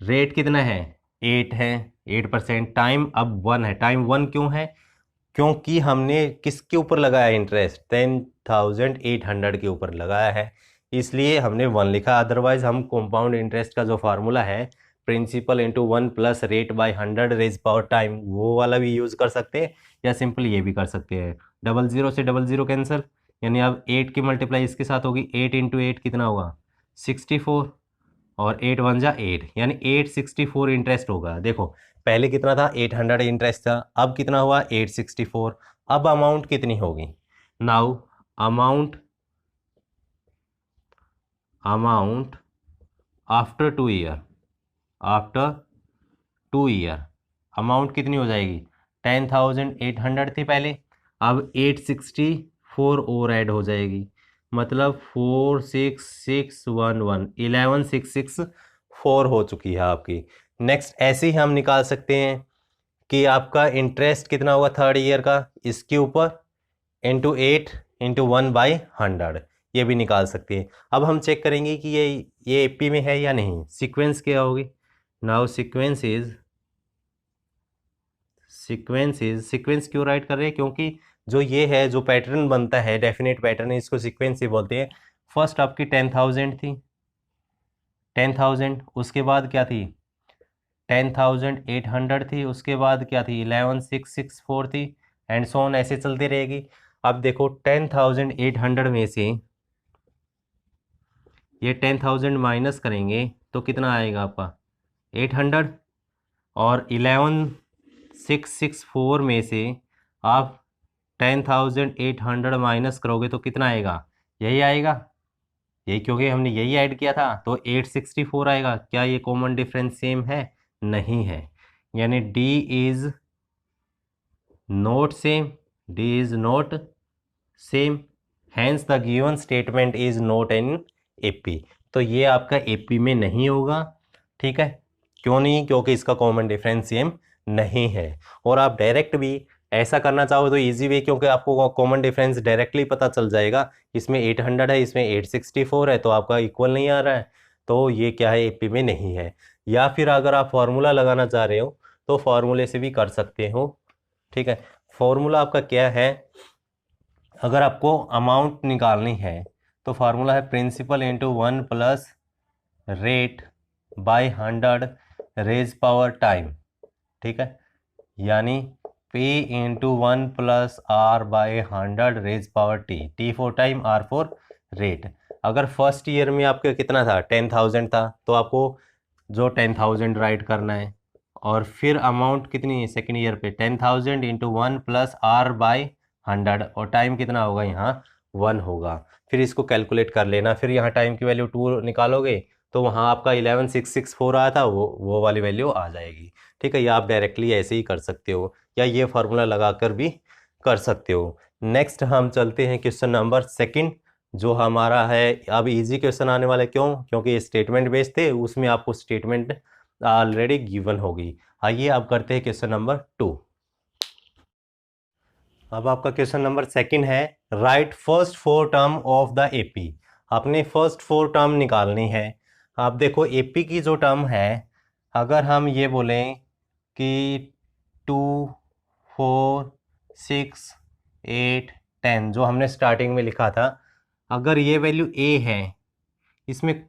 रेट कितना है? 8 है, 8%, टाइम अब 1 है। टाइम 1 क्यों है? क्योंकि हमने किसके ऊपर लगाया इंटरेस्ट? 10,800 के ऊपर लगाया है, इसलिए हमने 1 लिखा। अदरवाइज हम कंपाउंड इंटरेस्ट का जो फार्मूला है, principal into 1 plus rate by 100 raise power time, वो वाला भी यूज़ कर सकते हैं, या सिंपल ये भी कर सकते हैं। 00 से 00 कैंसिल, यानी अब 8 की मल्टीप्लाई इसके साथ होगी, 8 इंटू 8 कितना होगा? 64, और 8 1 जा 8, यानी 864 इंटरेस्ट होगा। देखो पहले कितना था? 800 इंटरेस्ट था, अब कितना हुआ? 864। अब अमाउंट कितनी होगी? Now amount after 2 year, after 2 year amount कितनी हो जाएगी? 10,800 थी पहले, अब 864 और ऐड हो जाएगी, मतलब 46611, 11,664 हो चुकी है आपकी। नेक्स्ट ऐसे ही हम निकाल सकते हैं कि आपका इंटरेस्ट कितना होगा थर्ड ईयर का, इसके ऊपर इंटू 8 इंटू 1/100, ये भी निकाल सकते हैं। अब हम चेक करेंगे कि ये एपी में है या नहीं। सीक्वेंस क्या होगी? नाउ सीक्वेंस क्यों राइट कर रहे हैं? क्योंकि जो ये है जो पैटर्न बनता है डेफिनेट पैटर्न, इसको सीक्वेंस ही बोलते हैं। फर्स्ट आपकी 10,000 थी, 10,000, उसके बाद क्या थी 10,800 थी, उसके बाद क्या थी 11,664 थी, एंड सो ऑन, ऐसे चलती रहेगी। अब देखो 10,800 में से ये 10,000 माइनस करेंगे तो कितना आएगा आपका 800, और 11,664 में से आप 10,800 माइनस करोगे तो कितना आएगा, यही आएगा, यही, क्योंकि हमने यही ऐड किया था, तो 864 आएगा। क्या ये कॉमन डिफरेंस सेम है, नहीं है, यानी D is not same, D is not same, hence the given statement is not in AP। तो ये आपका AP में नहीं होगा, ठीक है। क्यों नहीं, क्योंकि इसका कॉमन डिफरेंस सेम नहीं है। और आप डायरेक्ट भी ऐसा करना चाहो तो इजी वे, क्योंकि आपको कॉमन डिफरेंस डायरेक्टली पता चल जाएगा, इसमें 800 है, इसमें 864 है, तो आपका इक्वल नहीं आ रहा है, तो ये क्या है AP में नहीं है। या फिर अगर आप फॉर्मूला लगाना चाह रहे हो तो फॉर्मूले से भी कर सकते हो, ठीक है। फॉर्मूला आपका क्या है, अगर आपको अमाउंट निकालनी है तो फार्मूला है principal into 1 plus rate by 100 raise power time, ठीक है, यानी P into 1 plus R by 100 raise power T for time, R for rate. अगर फर्स्ट ईयर में आपका कितना था 10,000 था, तो आपको जो 10,000 राइट करना है, और फिर अमाउंट कितनी है सेकेंड ईयर पे 10,000 इंटू 1 प्लस R बाय 100, और टाइम कितना होगा यहाँ 1 होगा। फिर इसको कैलकुलेट कर लेना, फिर यहाँ टाइम की वैल्यू 2 निकालोगे तो वहाँ आपका 11,664 आया था, वो वाली वैल्यू आ जाएगी, ठीक है। या आप डायरेक्टली ऐसे ही कर सकते हो, या ये फार्मूला लगाकर भी कर सकते हो। नेक्स्ट हम चलते हैं क्वेश्चन नंबर सेकंड, जो हमारा है अब इजी क्वेश्चन आने वाला है, क्यों, क्योंकि ये स्टेटमेंट बेस्ड थे, उसमें आपको स्टेटमेंट ऑलरेडी गिवन होगी। आइए अब करते हैं क्वेश्चन नंबर 2। अब आपका क्वेश्चन नंबर सेकंड है, right first 4 term of the AP। आपने फर्स्ट 4 टर्म निकालनी है। आप देखो AP की जो टर्म है, अगर हम ये बोलें कि 2, 4, 6, 8, 10 जो हमने स्टार्टिंग में लिखा था, अगर ये वैल्यू A है, इसमें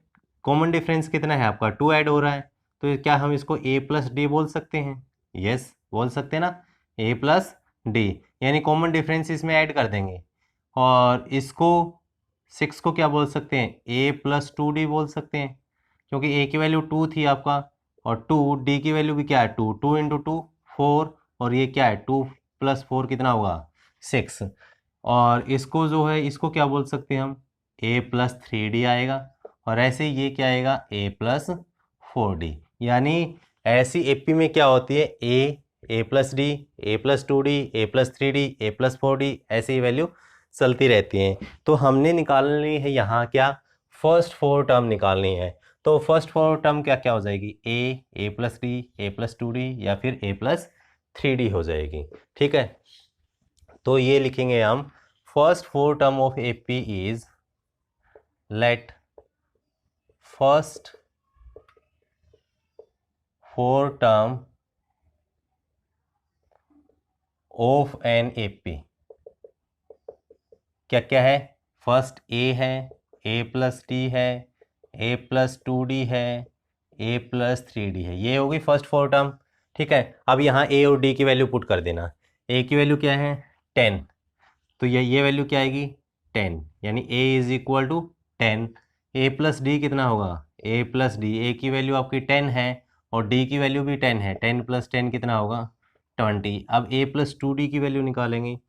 कॉमन डिफरेंस कितना है आपका 2 ऐड हो रहा है, तो क्या हम इसको A प्लस D बोल सकते हैं, यस बोल सकते हैं ना, A प्लस D, यानी कॉमन डिफरेंस इसमें ऐड कर देंगे। और इसको 6 को क्या बोल सकते हैं, A प्लस 2D बोल सकते हैं, क्योंकि A की वैल्यू 2 थी आपका, और 2 D की वैल्यू भी क्या है 2, 2 इंटू 2 4, और ये क्या है 2 प्लस 4 कितना होगा 6। और इसको जो है इसको क्या बोल सकते हैं हम, A प्लस 3D आएगा, और ऐसे ये क्या आएगा A प्लस 4D। यानी ऐसी AP में क्या होती है A plus D, A plus 2D, A plus 3D, A plus 4D, ऐसी वैल्यू चलती रहती हैं। तो हमने निकालनी है यहाँ क्या, फर्स्ट 4 टर्म निकालनी है। तो फर्स्ट 4 टर्म क्या क्या हो जाएगी, A plus D, A plus 2D, या फिर A प्लस 3D हो जाएगी, ठीक है। तो ये लिखेंगे हम, first 4 term of AP is, let first 4 term of an AP क्या क्या है, फर्स्ट A है, A प्लस D है, A प्लस 2D है, A प्लस 3D है, ये होगी फर्स्ट 4 टर्म, ठीक है। अब यहाँ A और D की वैल्यू पुट कर देना। A की वैल्यू क्या है 10, तो ये वैल्यू क्या आएगी 10, यानी A is equal to 10। A plus D कितना होगा, A प्लस D, A की वैल्यू आपकी 10 है और D की वैल्यू भी 10 है, 10 प्लस 10 कितना होगा 20। अब A प्लस 2D की वैल्यू निकालेंगे,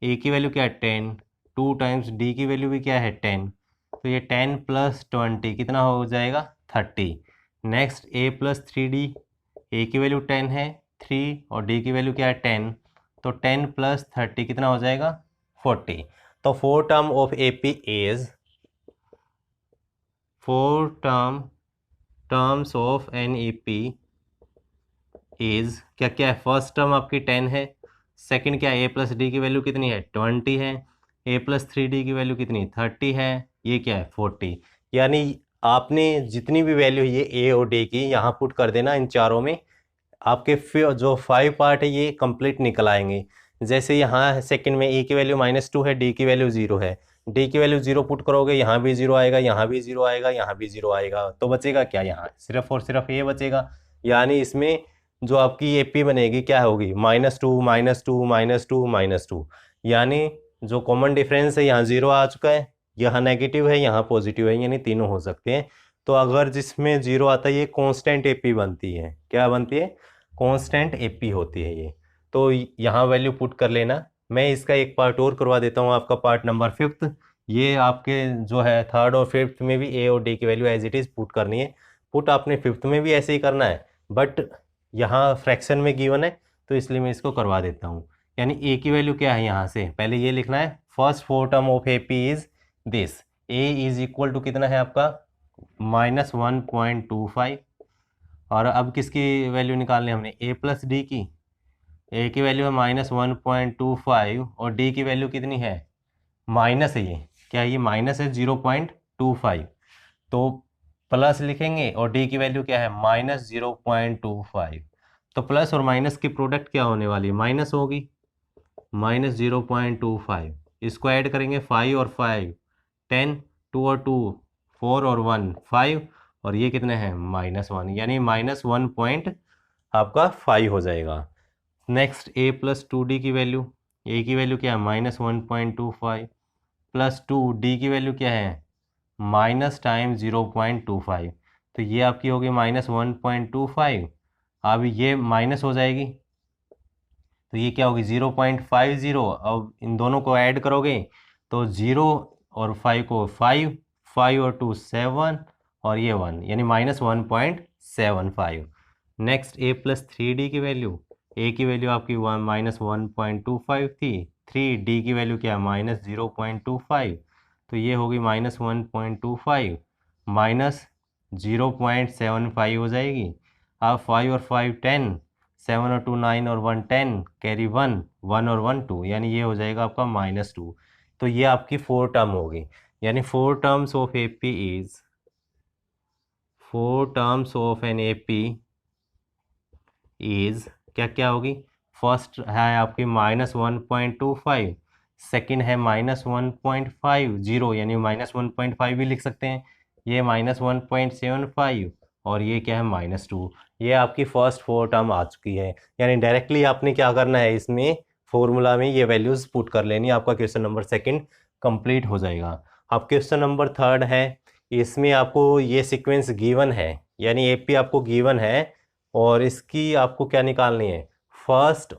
A की वैल्यू क्या है 10, 2 टाइम्स D की वैल्यू भी क्या है 10, तो ये 10 प्लस 20 कितना हो जाएगा 30। Next A plus 3D, A की वैल्यू 10 है 3, और D की वैल्यू क्या है 10, तो 10 प्लस 30 कितना हो जाएगा 40। तो 4 term of AP is, 4 terms of an AP is क्या क्या है, फर्स्ट टर्म आपकी 10 है, सेकंड क्या है A प्लस D की वैल्यू कितनी है 20 है, A प्लस 3D की वैल्यू कितनी 30 है, ये क्या है 40। यानी आपने जितनी भी वैल्यू ये A और D की यहाँ पुट कर देना इन चारों में, आपके जो 5 पार्ट है ये कंप्लीट निकल आएंगे। जैसे यहाँ सेकंड में e की वैल्यू -2 है, d की वैल्यू 0 है, d की वैल्यू 0 पुट करोगे, यहाँ भी 0 आएगा, यहाँ भी 0 आएगा, यहाँ भी 0 आएगा, तो बचेगा क्या, यहाँ सिर्फ और सिर्फ ये बचेगा। यानी इसमें जो आपकी AP बनेगी क्या होगी, -2 -2 -2 -2, यानी जो कॉमन डिफरेंस है यहाँ 0 आ चुका है, यहाँ नेगेटिव है, यहाँ पॉजिटिव है, यानी तीनों हो सकते हैं। तो अगर जिसमें 0 आता है ये कांस्टेंट AP बनती है, क्या बनती है, कांस्टेंट AP होती है ये। तो यहाँ वैल्यू पुट कर लेना। मैं इसका एक पार्ट और करवा देता हूँ, आपका पार्ट नंबर 5th। ये आपके जो है 3rd और 5th में भी A और D की value as it is put करनी है। पुट आपने 5th में भी ऐसे ही करना है, बट यहाँ फ्रैक्शन में गिवन है तो इसलिए मैं इसको करवा देता हूँ। यानी A की वैल्यू क्या है, यहाँ से पहले ये लिखना है, first 4 term of AP is this, A is equal to कितना है आपका -1.25, और अब किसकी वैल्यू निकालनी है हमने, A प्लस डी की। A की वैल्यू है -1.25 और D की वैल्यू कितनी है, माइनस है, ये क्या है, ये माइनस है 0.25, तो प्लस लिखेंगे, और D की वैल्यू क्या है -0.25, तो प्लस और माइनस की प्रोडक्ट क्या होने वाली है, माइनस होगी, -0.25, इसको ऐड करेंगे 5 और 5 10, 2 और 2 4 और 1 5, और ये कितने हैं -1, यानी -1 आपका 5 हो जाएगा। नेक्स्ट A प्लस 2D की वैल्यू, A की वैल्यू क्या है -1.25 प्लस 2D की वैल्यू क्या है माइनस टाइम 0.25, तो ये आपकी होगी -1.25, अब ये माइनस हो जाएगी तो ये क्या होगी 0.50, अब इन दोनों को ऐड करोगे तो 0 और 5 को 5, 5 और 2 7 और ये 1, यानी -1.75। नेक्स्ट A प्लस 3D की वैल्यू, A की वैल्यू आपकी -1.25 थी, 3D की वैल्यू क्या है -0.25, तो ये होगी -1.25 -0.75 हो जाएगी। अब 5 और 5 10, 7 और 2 9 और 1 10, कैरी 1 1 और 1 2, यानी ये हो जाएगा आपका -2। तो ये आपकी 4 टर्म होगी, यानी 4 terms of AP is 4 terms of an AP is क्या क्या होगी, फर्स्ट है आपकी -1.25, सेकंड है -1.50, यानी -1.5 भी लिख सकते हैं, ये -1.75, और ये क्या है -2। ये आपकी फर्स्ट 4 टर्म आ चुकी है, यानी डायरेक्टली आपने क्या करना है, इसमें फॉर्मूला में ये वैल्यूज़ पुट कर लेनी, आपका क्वेश्चन नंबर 2 कंप्लीट हो जाएगा। अब क्वेश्चन नंबर 3 है, इसमें आपको ये सीक्वेंस गिवन है, यानी AP आपको गिवन है, और इसकी आपको क्या निकालनी है, फर्स्ट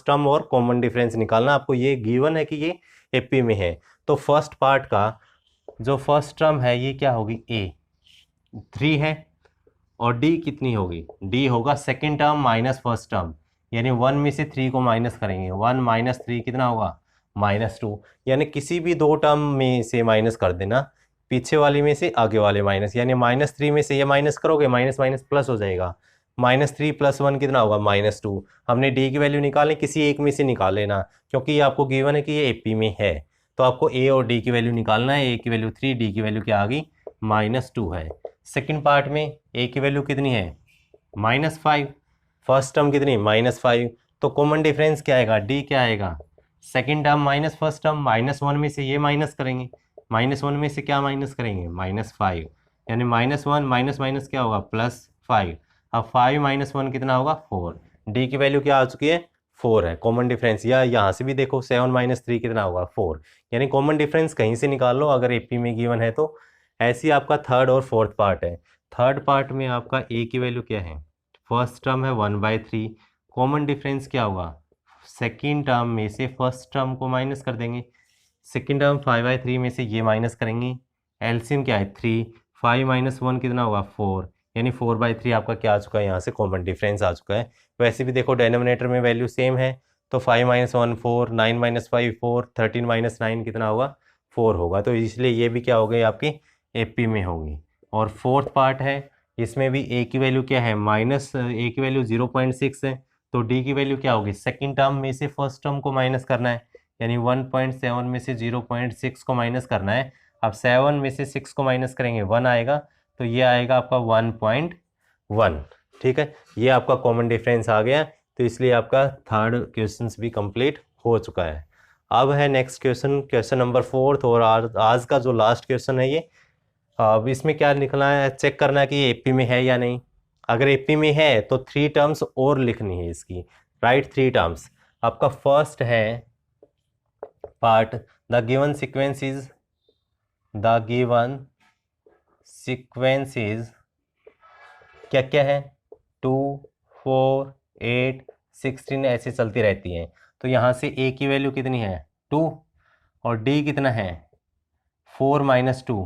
टर्म और कॉमन डिफरेंस निकालना। आपको ये गिवन है कि ये AP में है, तो फर्स्ट पार्ट का जो फर्स्ट टर्म है ये क्या होगी, A 3 है, और D कितनी होगी, D होगा second term minus first term, यानी 1 में से 3 को माइनस करेंगे, 1 - 3 कितना होगा -2, यानी किसी भी 2 टर्म में से माइनस कर देना, पीछे वाली में से आगे वाले माइनस, यानी -3 में से ये माइनस करोगे, माइनस माइनस प्लस हो जाएगा, -3 + 1 कितना होगा -2। हमने D की वैल्यू निकालनी, किसी एक में से निकाल लेना, क्योंकि ये आपको गिवन है कि ये AP में है, तो आपको A और D की वैल्यू निकालना है। A की वैल्यू 3, D की वैल्यू क्या आ गई -2 है। सेकेंड पार्ट में A की वैल्यू कितनी है -5, फर्स्ट टर्म कितनी -5, तो कॉमन डिफरेंस क्या आएगा, D क्या आएगा, second term minus first term, -1 में से ये माइनस करेंगे, -1 में से क्या माइनस करेंगे -5, यानी -1 माइनस माइनस क्या होगा +5, अब 5 - 1 कितना होगा 4, D की वैल्यू क्या आ चुकी है 4 है, कॉमन डिफरेंस, या यहाँ से भी देखो 7 - 3 कितना होगा 4, यानी कॉमन डिफरेंस कहीं से निकाल लो अगर AP में गिवन है तो। ऐसे ही आपका 3rd और 4th पार्ट है। 3rd पार्ट में आपका A की वैल्यू क्या है, फर्स्ट टर्म है 1/3, कॉमन डिफरेंस क्या होगा, सेकेंड टर्म में से फर्स्ट टर्म को माइनस कर देंगे, सेकेंड टर्म 5/3 में से ये माइनस करेंगे, एलसीएम क्या है 3, 5 - 1 कितना होगा 4, यानी 4/3 आपका क्या आ चुका है, यहाँ से कॉमन डिफरेंस आ चुका है। वैसे भी देखो डेनोमिनेटर में वैल्यू सेम है, तो 5 - 1 4, 9 - 5 4, 13 - 9 कितना होगा 4 होगा, तो इसलिए ये भी क्या हो गई आपकी AP में होगी। और 4th पार्ट है, इसमें भी A की वैल्यू क्या है A की वैल्यू 0.6 है, तो D की वैल्यू क्या होगी, सेकेंड टर्म में से फर्स्ट टर्म को माइनस करना है, यानी 1.7 में से 0.6 को माइनस करना है। अब 7 में से 6 को माइनस करेंगे 1 आएगा, तो ये आएगा आपका 1.1, ठीक है, ये आपका कॉमन डिफरेंस आ गया। तो इसलिए आपका थर्ड क्वेश्चन भी कंप्लीट हो चुका है। अब है नेक्स्ट क्वेश्चन, क्वेश्चन नंबर 4 और आज का जो लास्ट क्वेश्चन है ये। अब इसमें क्या लिखना है, चेक करना है कि ये एपी में है या नहीं। अगर एपी में है तो 3 टर्म्स और लिखनी है इसकी, राइट 3 टर्म्स। आपका फर्स्ट है part, the given sequence is क्या क्या है 2 4 8 16 ऐसे चलती रहती हैं। तो यहाँ से ए की वैल्यू कितनी है 2 और डी कितना है 4 - 2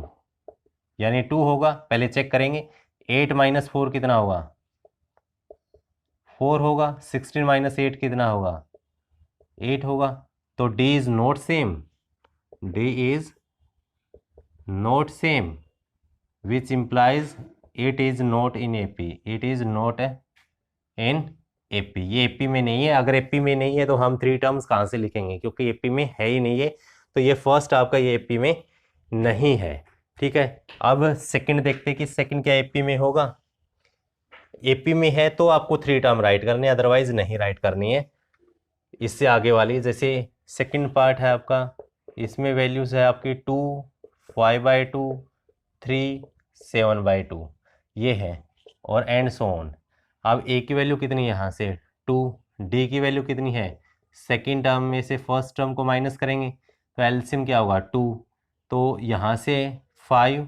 यानी 2 होगा। पहले चेक करेंगे 8 - 4 कितना होगा 4 होगा। 16 - 8 कितना होगा 8 होगा। तो D is not same, D is not same which implies it is not in AP, it is not in AP। ये AP में नहीं है। अगर AP में नहीं है तो हम 3 टर्म्स कहाँ से लिखेंगे, क्योंकि AP में है ही नहीं है। तो ये फर्स्ट आपका ये AP में नहीं है, ठीक है। अब सेकंड देखते हैं कि सेकंड क्या AP में होगा। AP में है तो आपको 3 टर्म राइट करनी है, अदरवाइज नहीं राइट करनी है। इससे आगे वाली जैसे सेकंड पार्ट है आपका, इसमें वैल्यूज है आपकी 2 5/2 3 7/2 ये है, और एंड सो ऑन। अब A की वैल्यू कितनी है यहाँ से 2, D की वैल्यू कितनी है, सेकंड टर्म में से फर्स्ट टर्म को माइनस करेंगे तो एलसीएम क्या होगा 2। तो यहाँ से 5,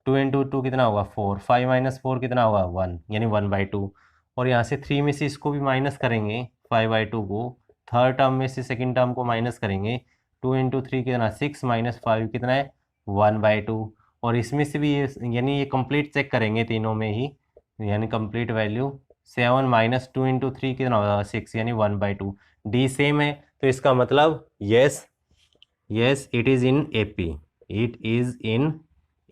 2 × 2 कितना होगा 4, 5 - 4 कितना होगा 1 यानी 1/2। और यहाँ से 3 में से इसको भी माइनस करेंगे 5/2 को, थर्ड टर्म में से सेकंड टर्म को माइनस करेंगे 2 × 3 कितना 6 - 5 कितना है 1/2। और इसमें से भी ये यानी ये कंप्लीट चेक करेंगे तीनों में ही, यानी कंप्लीट वैल्यू 7 - 2 × 3 कितना होगा 6 यानी 1/2। डी सेम है तो इसका मतलब yes it is in AP, it is in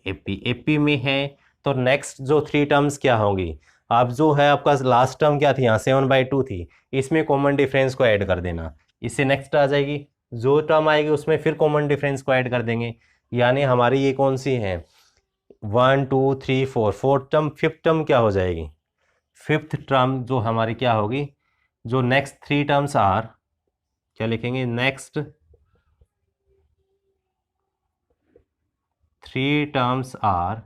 AP में है। तो नेक्स्ट जो 3 टर्म्स क्या होंगी, अब जो है आपका लास्ट टर्म क्या थी यहाँ 7/2 थी, इसमें कॉमन डिफरेंस को ऐड कर देना। इससे नेक्स्ट आ जाएगी जो टर्म आएगी उसमें फिर कॉमन डिफरेंस को ऐड कर देंगे। यानी हमारी ये कौन सी है 1 2 3 4, फोर्थ टर्म, फिफ्थ टर्म क्या हो जाएगी, फिफ्थ टर्म जो हमारी क्या होगी, जो नेक्स्ट 3 टर्म्स आर क्या लिखेंगे, नेक्स्ट 3 टर्म्स आर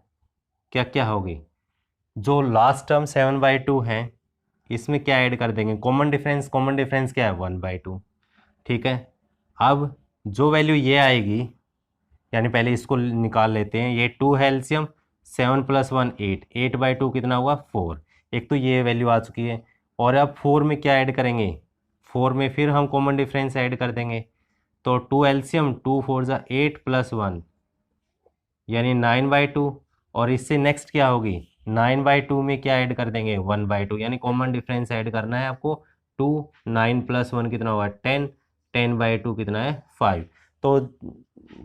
क्या क्या होगी, जो लास्ट टर्म 7/2 है इसमें क्या ऐड कर देंगे कॉमन डिफरेंस क्या है 1/2, ठीक है। अब जो वैल्यू ये आएगी, यानी पहले इसको निकाल लेते हैं, ये 2 है एलसीएम, 7 + 1 8, 8/2 कितना हुआ 4। एक तो ये वैल्यू आ चुकी है। और अब 4 में क्या ऐड करेंगे, 4 में फिर हम कॉमन डिफरेंस ऐड कर देंगे। तो 2 एलसीएम 2 4 = 8 + 1 यानी 9/2। और इससे नेक्स्ट क्या होगी 9/2 में क्या ऐड कर देंगे 1/2, यानी कॉमन डिफरेंस ऐड करना है आपको 2, 9 + 1 कितना होगा 10, 10/2 कितना है 5। तो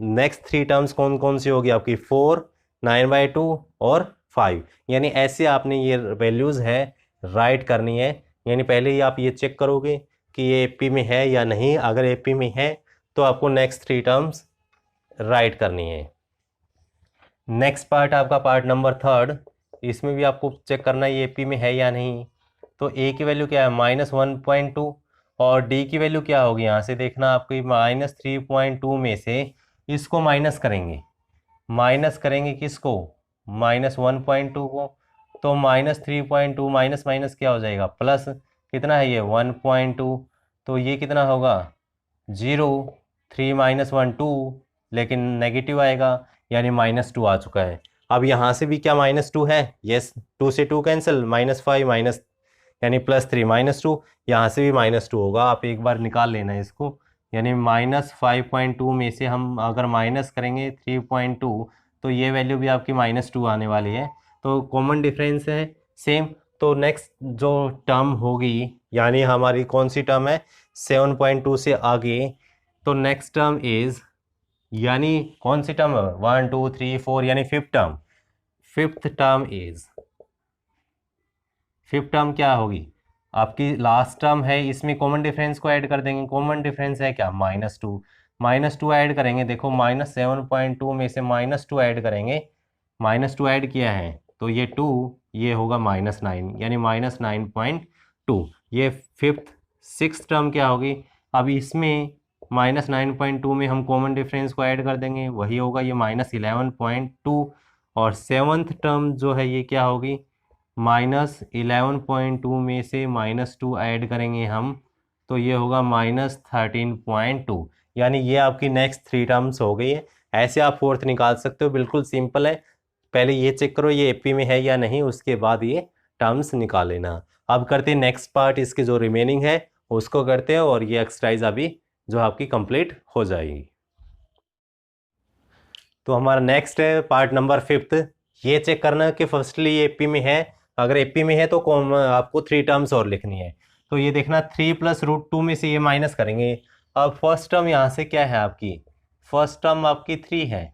नेक्स्ट 3 टर्म्स कौन कौन सी होगी आपकी 4, 9/2 और 5। यानी ऐसे आपने ये वैल्यूज़ है राइट करनी है। यानी पहले ही आप ये चेक करोगे कि ये AP में है या नहीं। अगर AP में है तो आपको नेक्स्ट 3 टर्म्स राइट करनी है। नेक्स्ट पार्ट आपका पार्ट नंबर 3, इसमें भी आपको चेक करना है ये AP में है या नहीं। तो A की वैल्यू क्या है -1.2 और D की वैल्यू क्या होगी, यहाँ से देखना आपकी -3.2 में से इसको माइनस करेंगे किसको -1.2 को। तो -3.2 माइनस क्या हो जाएगा प्लस, कितना है ये 1.2, तो ये कितना होगा 0, 3 - 1 2, लेकिन नेगेटिव आएगा यानी -2 आ चुका है। अब यहाँ से भी क्या -2 है, यस 2 से 2 कैंसिल, -5 माइनस यानी +3 -2, यहाँ से भी -2 होगा। आप एक बार निकाल लेना इसको, यानी -5.2 में से हम अगर माइनस करेंगे 3.2 तो ये वैल्यू भी आपकी -2 आने वाली है। तो कॉमन डिफरेंस है सेम। तो नेक्स्ट जो टर्म होगी, यानी हमारी कौन सी टर्म है 7.2 से आगे, तो नेक्स्ट टर्म इज, यानी कौन सी टर्म 1 2 3 4 यानी फिफ्थ टर्म क्या होगी आपकी लास्ट टर्म है, इसमें कॉमन डिफरेंस को ऐड कर देंगे। कॉमन डिफरेंस है क्या -2 ऐड करेंगे। देखो -7.2 में से -2 ऐड करेंगे, -2 ऐड किया है तो ये 2, ये होगा -9 यानी -9.2। ये फिफ्थ सिक्स टर्म क्या होगी, अब इसमें -9.2 में हम कॉमन डिफरेंस को ऐड कर देंगे, वही होगा ये -11.2। और सेवन्थ टर्म जो है ये क्या होगी, -11.2 में से -2 ऐड करेंगे हम, तो ये होगा -13.2। यानी ये आपकी नेक्स्ट 3 टर्म्स हो गई है। ऐसे आप फोर्थ निकाल सकते हो, बिल्कुल सिंपल है। पहले ये चेक करो ये एपी में है या नहीं, उसके बाद ये टर्म्स निकाल लेना। अब करते हैं नेक्स्ट पार्ट, इसके जो रिमेनिंग है उसको करते हैं, और ये एक्सरसाइज अभी जो आपकी कंप्लीट हो जाएगी। तो हमारा नेक्स्ट है पार्ट नंबर 5। ये चेक करना कि फर्स्टली ये एपी में है, अगर एपी में है तो आपको 3 टर्म्स और लिखनी है। तो ये देखना 3 + √2 में से ये माइनस करेंगे। अब फर्स्ट टर्म यहाँ से क्या है आपकी, फर्स्ट टर्म आपकी 3 है,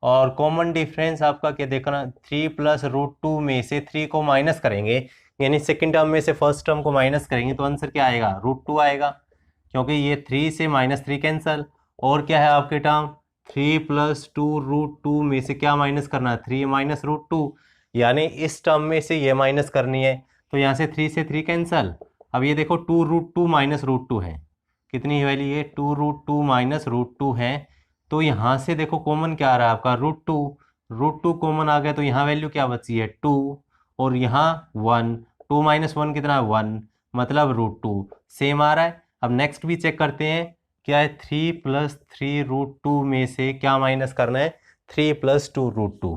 और कॉमन डिफरेंस आपका क्या देखना, 3 + √2 में से 3 को माइनस करेंगे, यानी सेकेंड टर्म में से फर्स्ट टर्म को माइनस करेंगे, तो आंसर क्या आएगा, √2 आएगा, क्योंकि ये 3 से -3 कैंसल। और क्या है आपके टर्म, 3 + 2√2 में से क्या माइनस करना है, 3 - √2, यानी इस टर्म में से ये माइनस करनी है, तो यहाँ से 3 से 3 कैंसल। अब ये देखो 2√2 - √2 है, कितनी वैल्यू है, 2√2 - √2 है। तो यहाँ से देखो कॉमन क्या आ रहा है आपका, √2 कॉमन आ गया, तो यहाँ वैल्यू क्या बची है 2, और यहाँ 1, 2 - 1 कितना, 1, मतलब √2 सेम आ रहा है। अब नेक्स्ट भी चेक करते हैं, क्या है 3 + 3√2 में से क्या माइनस करना है, 3 + 2√2,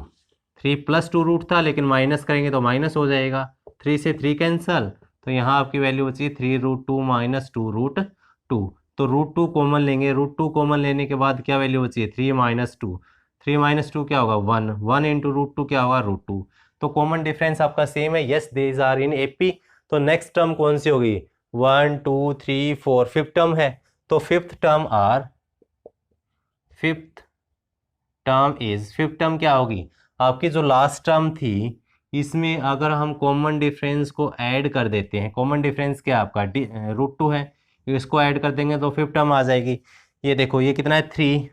3 + 2 रूट था, लेकिन माइनस करेंगे तो माइनस हो जाएगा, 3 से 3 कैंसल, तो यहाँ आपकी वैल्यू बची 3√2 - 2√2। तो √2 कॉमन लेंगे, √2 कॉमन लेने के बाद क्या वैल्यू बची है, 3 - 2, 3 - 2 क्या होगा, 1, 1 × √2 क्या होगा, √2। तो कॉमन डिफरेंस आपका सेम है, yes these are in AP. तो नेक्स्ट टर्म कौन सी होगी, 1 2 3 4, फिफ्थ टर्म है, तो फिफ्थ टर्म फिफ्थ टर्म क्या होगी, आपकी जो लास्ट टर्म थी, इसमें अगर हम कॉमन डिफरेंस को ऐड कर देते हैं, कॉमन डिफरेंस क्या आपका √2 है, इसको ऐड कर देंगे तो फिफ्थ टर्म आ जाएगी। ये देखो ये कितना है, 3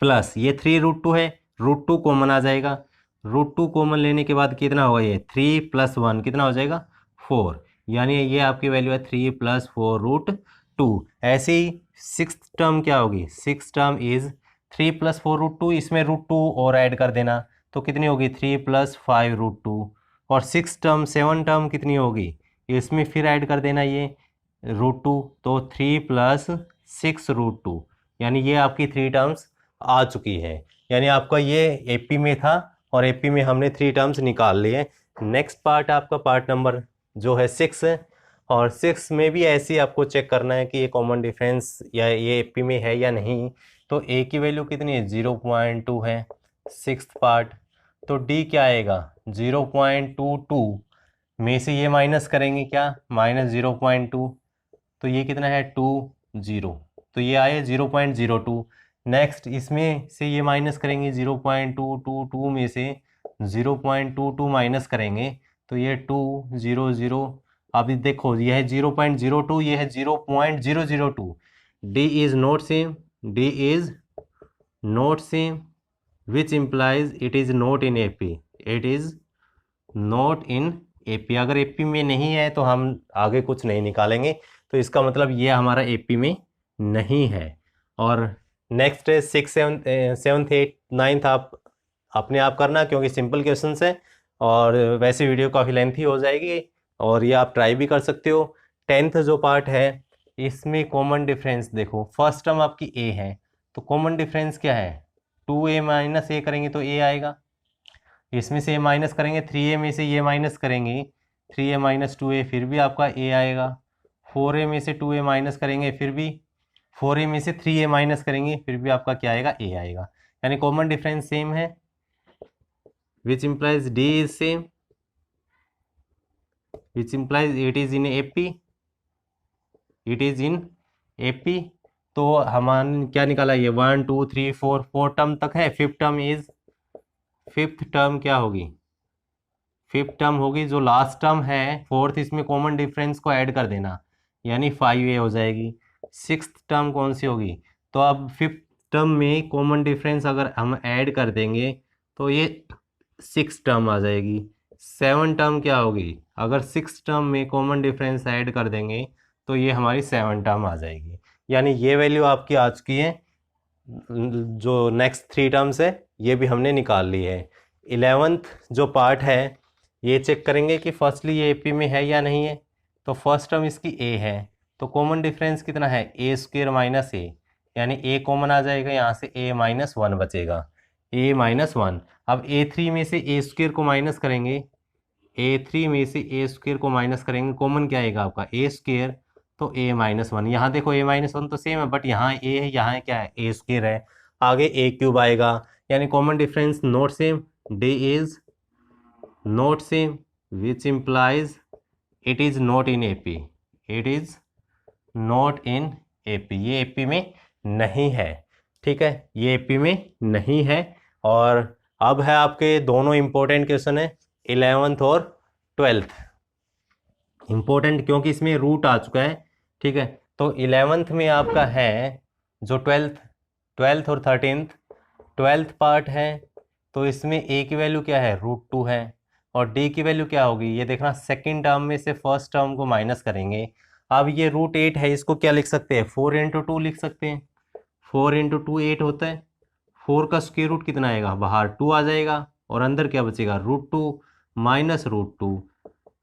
प्लस ये 3√2 है, √2 कॉमन आ जाएगा, √2 कॉमन लेने के बाद कितना होगा, ये 3 + 1 कितना हो जाएगा, 4, यानी ये आपकी वैल्यू है 3 + 4√2। ऐसे ही सिक्स टर्म क्या होगी, सिक्स टर्म इज 3 + 4√2, इसमें √2 और ऐड कर देना, तो कितनी होगी 3 + 5√2। और सिक्स टर्म सेवन टर्म कितनी होगी, इसमें फिर ऐड कर देना ये √2, तो 3 + 6√2, यानी ये आपकी 3 टर्म्स आ चुकी है। यानी आपका ये एपी में था, और एपी में हमने 3 टर्म्स निकाल लिए। नेक्स्ट पार्ट आपका पार्ट नंबर जो है 6 है, और 6 में भी ऐसे ही आपको चेक करना है कि ये कॉमन डिफरेंस या ये एपी में है या नहीं। तो ए की वैल्यू कितनी है, 0.2 है, सिक्स पार्ट। तो डी क्या आएगा, 0.22 में से ये माइनस करेंगे क्या, -0.2, तो ये कितना है 20, तो ये आए 0.02। नेक्स्ट इसमें से ये माइनस करेंगे, 0.222 में से 0.22 माइनस करेंगे, तो ये 200। अभी देखो ये है 0.02, ये है 0.002। D is not same, D is not same, which implies it is not in AP, it is not in AP. अगर एपी में नहीं है तो हम आगे कुछ नहीं निकालेंगे, तो इसका मतलब ये हमारा एपी में नहीं है। और नेक्स्ट है 6 7 8 9 आप अपने आप करना, क्योंकि सिंपल क्वेश्चन है, और वैसे वीडियो काफ़ी लेंथी हो जाएगी, और ये आप ट्राई भी कर सकते हो। 10th जो पार्ट है, इसमें कॉमन डिफरेंस देखो, फर्स्ट टर्म आपकी ए है, तो कॉमन डिफरेंस क्या है, 2a - a करेंगे तो a आएगा, इसमें से ये माइनस करेंगे, 3a में से ये माइनस करेंगे, 3a - 2a, फिर भी आपका a आएगा, 4a में से 2a माइनस करेंगे, फिर भी 4a में से 3a माइनस करेंगे, फिर भी आपका क्या आएगा, a आएगा। यानी कॉमन डिफरेंस सेम है, which implies d is same, which implies it is in AP, it is in AP। तो हमारे क्या निकाला, ये 1 2 3 4 4 टर्म तक है, फिफ्थ टर्म क्या होगी, फिफ्थ टर्म होगी जो लास्ट टर्म है फोर्थ, इसमें कॉमन डिफरेंस को ऐड कर देना, यानी 5a हो जाएगी। सिक्स्थ टर्म कौन सी होगी, तो अब फिफ्थ टर्म में कॉमन डिफरेंस अगर हम ऐड कर देंगे तो ये 6 टर्म आ जाएगी, 7 टर्म क्या होगी, अगर 6 टर्म में कॉमन डिफरेंस ऐड कर देंगे तो ये हमारी 7 टर्म आ जाएगी। यानी ये वैल्यू आपकी आ चुकी है। जो नेक्स्ट 3 टर्म्स है ये भी हमने निकाल ली है। 11th जो पार्ट है ये चेक करेंगे कि फर्स्टली ये AP में है या नहीं है। तो फर्स्ट टर्म इसकी A है, तो कॉमन डिफरेंस कितना है, A² माइनस A, यानी A कॉमन आ जाएगा, यहाँ से A माइनस 1 बचेगा, A माइनस 1। अब A3 में से A² को माइनस करेंगे, A3 में से A² को माइनस करेंगे, कॉमन क्या आएगा आपका A², तो A माइनस 1। यहाँ देखो A माइनस 1 तो सेम है, बट यहाँ A है, यहाँ क्या है A² है, आगे A³ आएगा, यानी common difference not same, D is not same, which implies it is not in AP, it is not in AP, ये AP में नहीं है। ठीक है, ये AP में नहीं है। और अब है आपके दोनों इंपॉर्टेंट क्वेश्चन है, 11th और 12th। इंपॉर्टेंट क्योंकि इसमें रूट आ चुका है। ठीक है, तो 11th में आपका है जो 12th और 13th, 12th पार्ट है, तो इसमें A की वैल्यू क्या है, √2 है, और D की वैल्यू क्या होगी, ये देखना सेकेंड टर्म में से फर्स्ट टर्म को माइनस करेंगे। अब ये √8 है, इसको क्या लिख सकते हैं, 4 × 2 लिख सकते हैं, 4 × 2 8 होता है, 4 का स्क्वायर रूट कितना आएगा, बाहर 2 आ जाएगा, और अंदर क्या बचेगा, √2 माइनस √2।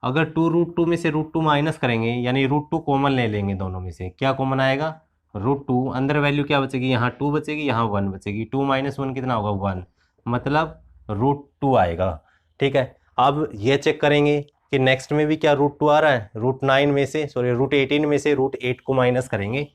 अगर 2 √2 में से √2 माइनस करेंगे, यानी √2 कॉमन ले लेंगे दोनों में से, क्या कॉमन आएगा, √2, अंदर वैल्यू क्या बचेगी, यहाँ 2 बचेगी, यहाँ 1 बचेगी, 2 माइनस 1 कितना होगा, 1, मतलब √2 आएगा। ठीक है, अब ये चेक करेंगे कि नेक्स्ट में भी क्या √2 आ रहा है, √9 में से सॉरी √18 में से √8 को माइनस करेंगे।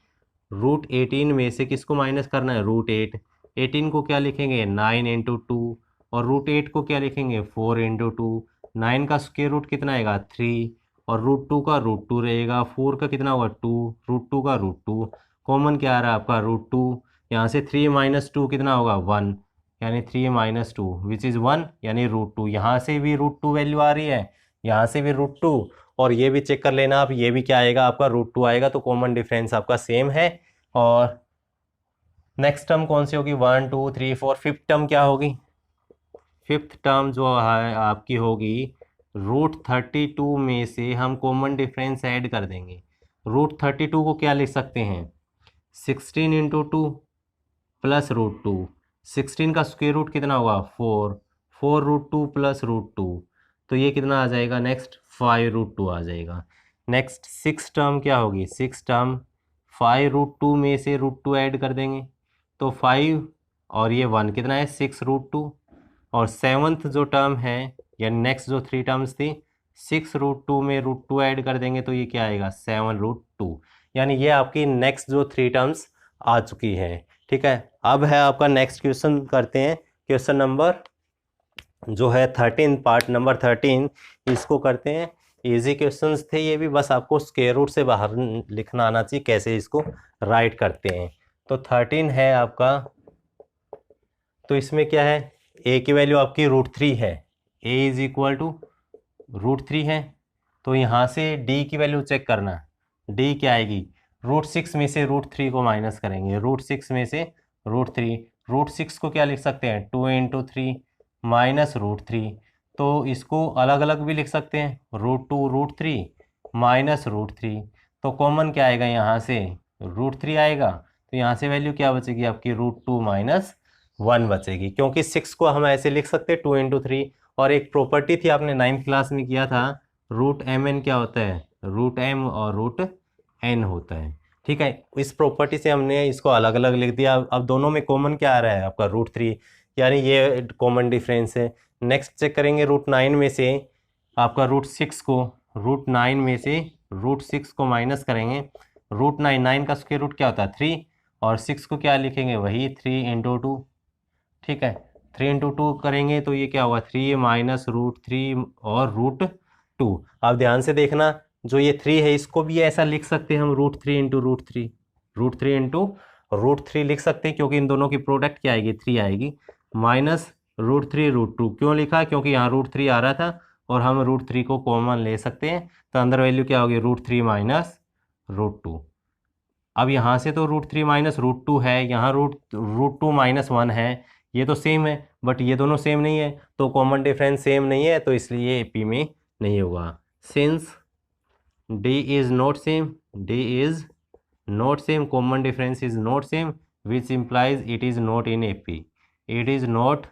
√18 में से किसको माइनस करना है, √8, 18 को क्या लिखेंगे 9 × 2, और √8 को क्या लिखेंगे 4 × 2, 9 का स्क्वायर रूट कितना आएगा 3, और √2 का √2 रहेगा, 4 का कितना होगा 2, √2 का √2, कॉमन क्या आ रहा है आपका √2, यहाँ से 3 माइनस 2 कितना होगा 1, यानी 3 माइनस 2 विच इज़ 1, यानी √2, यहाँ से भी √2 वैल्यू आ रही है, यहाँ से भी √2, और ये भी चेक कर लेना आप, ये भी क्या आएगा आपका √2 आएगा, तो कॉमन डिफरेंस आपका सेम है। और नेक्स्ट टर्म कौन सी होगी, 1 2 3 4, फिफ्थ टर्म क्या होगी, फिफ्थ टर्म जो है आपकी होगी √32 में से हम कॉमन डिफरेंस ऐड कर देंगे। √32 को क्या लिख सकते हैं, 16 × 2 प्लस √2, 16 का स्क्वायर रूट कितना होगा 4, 4 √2 प्लस √2, तो ये कितना आ जाएगा, नेक्स्ट 5 √2 आ जाएगा। नेक्स्ट सिक्स टर्म क्या होगी, सिक्स टर्म 5 √2 में से √2 ऐड कर देंगे, तो 5 और ये 1 कितना है 6 √2, और सेवन्थ जो टर्म है यानी नेक्स्ट जो 3 टर्म्स थी, 6 √2 में √2 ऐड कर देंगे, तो ये क्या आएगा 7 √2, यानी ये आपकी नेक्स्ट जो 3 टर्म्स आ चुकी है। ठीक है, अब है आपका नेक्स्ट क्वेश्चन करते हैं, क्वेश्चन नंबर जो है 13, पार्ट नंबर 13, इसको करते हैं। इजी क्वेश्चंस थे ये भी, बस आपको स्क्वायर रूट से बाहर लिखना आना चाहिए कैसे इसको राइट करते हैं। तो 13 है आपका, तो इसमें क्या है, A की वैल्यू आपकी √3 है, A इज इक्वल टू √3 है, तो यहाँ से D की वैल्यू चेक करना, D क्या आएगी, √6 में से √3 को माइनस करेंगे, √6 में से √3, √6 को क्या लिख सकते हैं 2 × 3 माइनस √3, तो इसको अलग अलग भी लिख सकते हैं, √2 √3 माइनस √3, तो कॉमन क्या आएगा यहाँ से √3 आएगा, तो यहाँ से वैल्यू क्या बचेगी आपकी √2 माइनस 1 बचेगी, क्योंकि 6 को हम ऐसे लिख सकते हैं 2 × 3, और एक प्रॉपर्टी थी आपने 9th क्लास में किया था, √mn क्या होता है, √m और √n होता है। ठीक है, इस प्रॉपर्टी से हमने इसको अलग अलग लिख दिया। अब दोनों में कॉमन क्या आ रहा है आपका √3, यानी ये कॉमन डिफरेंस है। नेक्स्ट चेक करेंगे √9 में से आपका √6 को, √9 में से √6 को माइनस करेंगे, √9, 9 का स्क्वायर रूट क्या होता है 3, और 6 को क्या लिखेंगे वही 3 × 2। ठीक है, 3 × 2 करेंगे तो ये क्या होगा 3 माइनस √3 और √2। अब ध्यान से देखना, जो ये 3 है इसको भी ऐसा लिख सकते हैं हम √3 × √3, √3 × √3 लिख सकते हैं, क्योंकि इन दोनों की प्रोडक्ट क्या आएगी 3 आएगी, माइनस √3 √2, क्यों लिखा, क्योंकि यहाँ √3 आ रहा था और हम √3 को कॉमन ले सकते हैं, तो अंदर वैल्यू क्या होगी √3 माइनस √2। अब यहाँ से तो √3 माइनस √2 है, यहाँ √2 माइनस 1 है, ये तो सेम है, बट ये दोनों सेम नहीं है, तो कॉमन डिफरेंस सेम नहीं है, तो इसलिए एपी में नहीं होगा। Since D is not same, D is not same, common difference is not same, which implies it is not in AP, it is not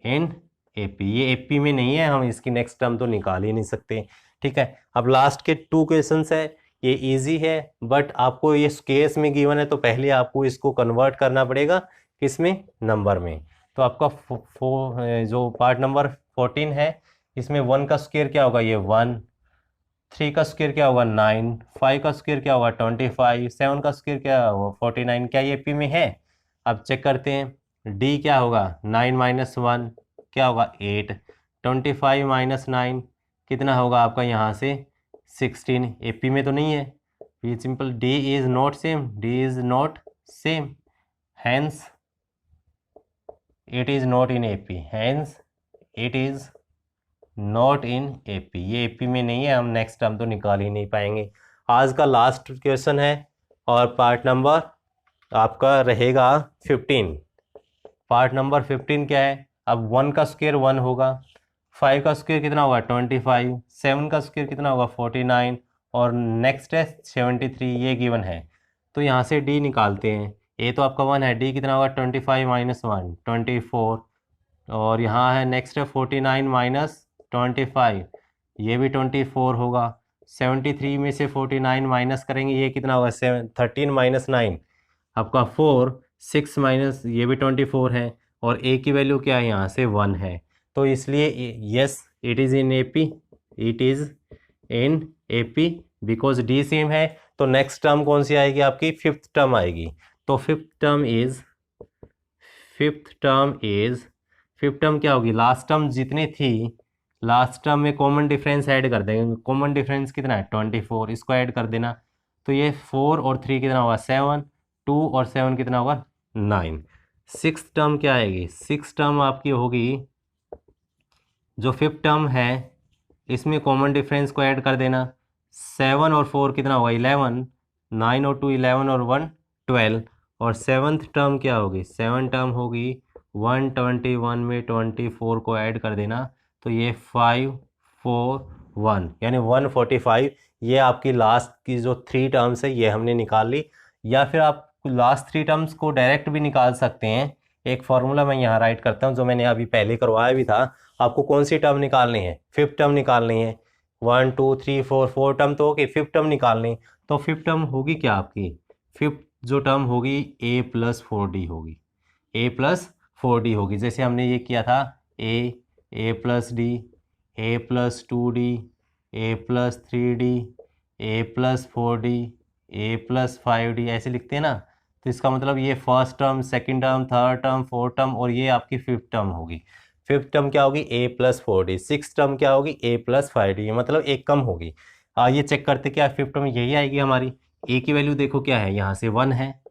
in AP, ये एपी में नहीं है, हम इसकी नेक्स्ट टर्म तो निकाल ही नहीं सकते। ठीक है, अब लास्ट के 2 क्वेश्चंस है, ये इजी है, बट आपको ये केस में गिवन है तो पहले आपको इसको कन्वर्ट करना पड़ेगा किसमें, नंबर में। तो आपका जो पार्ट नंबर 14 है, इसमें 1 का स्क्वायर क्या होगा, ये 1, 3 का स्क्वायर क्या होगा 9, 5 का स्क्वायर क्या होगा 25, 7 का स्क्वायर क्या होगा 49, क्या ये पी में है। अब चेक करते हैं, डी क्या होगा 9 माइनस 1 क्या होगा 8, 25 माइनस 9 कितना होगा आपका यहाँ से 16, एपी में तो नहीं है, ये simple, D is not same, D is not same, hence it is not in AP, hence it is not in AP, ये एपी में नहीं है, हम नेक्स्ट टर्म तो निकाल ही नहीं पाएंगे। आज का लास्ट क्वेश्चन है और पार्ट नंबर आपका रहेगा 15। पार्ट नंबर 15 क्या है, अब 1 का स्क्वायर 1 होगा, 5 का स्क्वायर कितना होगा 25, 7 का स्क्वायर कितना होगा 49 और नेक्स्ट है 73, ये गिवन है। तो यहाँ से डी निकालते हैं, ए तो आपका 1 है, डी कितना होगा 25 माइनस 1 24, और यहाँ है नेक्स्ट है 49 माइनस 25, ये भी 24 होगा, 73 में से 49 माइनस करेंगे, ये कितना होगा 13 माइनस 9 आपका 4, 6 माइनस ये भी 24 है, और ए की वैल्यू क्या है यहाँ से 1 है, तो इसलिए yes it is in AP, it is in AP because D same है। तो नेक्स्ट टर्म कौन सी आएगी आपकी, 5th टर्म आएगी, तो फिफ्थ टर्म क्या होगी, लास्ट टर्म जितनी थी लास्ट टर्म में कॉमन डिफरेंस ऐड कर देंगे, कॉमन डिफरेंस कितना है 24, इसको ऐड कर देना, तो ये 4 और 3 कितना होगा 7, 2 और 7 कितना होगा 9। 6th टर्म क्या आएगी, 6th टर्म आपकी होगी, जो 5th टर्म है इसमें कॉमन डिफरेंस को ऐड कर देना, 7 और 4 कितना होगा 11, 9 और 2 11 और 1 12, और 7th टर्म क्या होगी, 7 टर्म होगी 121 में 24 को ऐड कर देना, तो ये 541 यानी 145, ये आपकी लास्ट की जो 3 टर्म्स है ये हमने निकाल ली। या फिर आप लास्ट 3 टर्म्स को डायरेक्ट भी निकाल सकते हैं, एक फार्मूला मैं यहाँ राइट करता हूँ जो मैंने अभी पहले करवाया भी था। आपको कौन सी टर्म निकालनी है, 5th टर्म निकालनी है, 1 2 3 4 टर्म तो होगी, 5th टर्म निकालनी, तो 5th टर्म होगी क्या आपकी, 5th जो टर्म होगी a प्लस 4d होगी, a प्लस 4d होगी, जैसे हमने ये किया था a plus D, a plus 2d, a plus 3d, a plus 4d, a plus 5d, ऐसे लिखते हैं ना। तो इसका मतलब ये first term, second term, third term, fourth term, और ये आपकी 5th टर्म होगी। 5th टर्म क्या होगी a plus 4d, 6th term क्या होगी a प्लस 5d, मतलब एक कम होगी। ये चेक करते क्या 5th टर्म यही आएगी हमारी, a की वैल्यू देखो क्या है यहाँ से 1 है,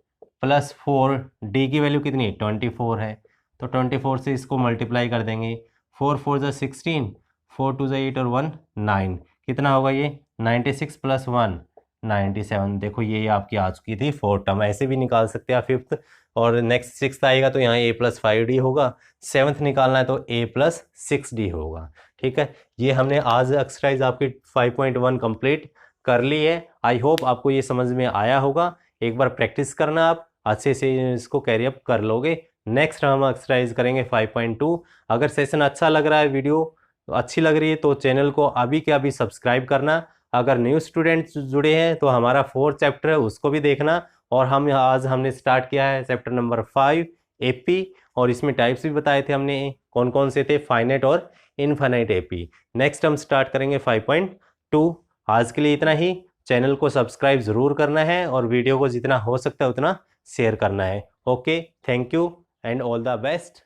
प्लस 4, d की वैल्यू कितनी है 24 है, तो 24 से इसको मल्टीप्लाई कर देंगे, 4 4 ज़ा 16, 4 2 ज़ा 8 और 1 9, कितना होगा ये 96 प्लस 1 97। देखो ये आपकी आ चुकी थी 4th टर्म, ऐसे भी निकाल सकते हैं आप 5th, और नेक्स्ट 6th आएगा तो यहाँ a प्लस 5d होगा, 7th निकालना है तो a प्लस 6d होगा। ठीक है, ये हमने आज एक्सरसाइज आपकी 5.1 कंप्लीट कर ली है। आई होप आपको ये समझ में आया होगा, एक बार प्रैक्टिस करना, आप अच्छे से इसको कैरी अप कर लोगे। नेक्स्ट हम एक्सरसाइज करेंगे 5.2। अगर सेशन अच्छा लग रहा है, वीडियो अच्छी लग रही है तो चैनल को अभी के अभी सब्सक्राइब करना। अगर न्यू स्टूडेंट्स जुड़े हैं तो हमारा 4th चैप्टर है उसको भी देखना, और आज हमने स्टार्ट किया है चैप्टर नंबर 5 एपी, और इसमें टाइप्स भी बताए थे हमने कौन कौन से थे, फाइनाइट और इनफाइनाइट एपी। नेक्स्ट हम स्टार्ट करेंगे 5.2। आज के लिए इतना ही, चैनल को सब्सक्राइब ज़रूर करना है और वीडियो को जितना हो सकता है उतना शेयर करना है। Okay, thank you and all the best.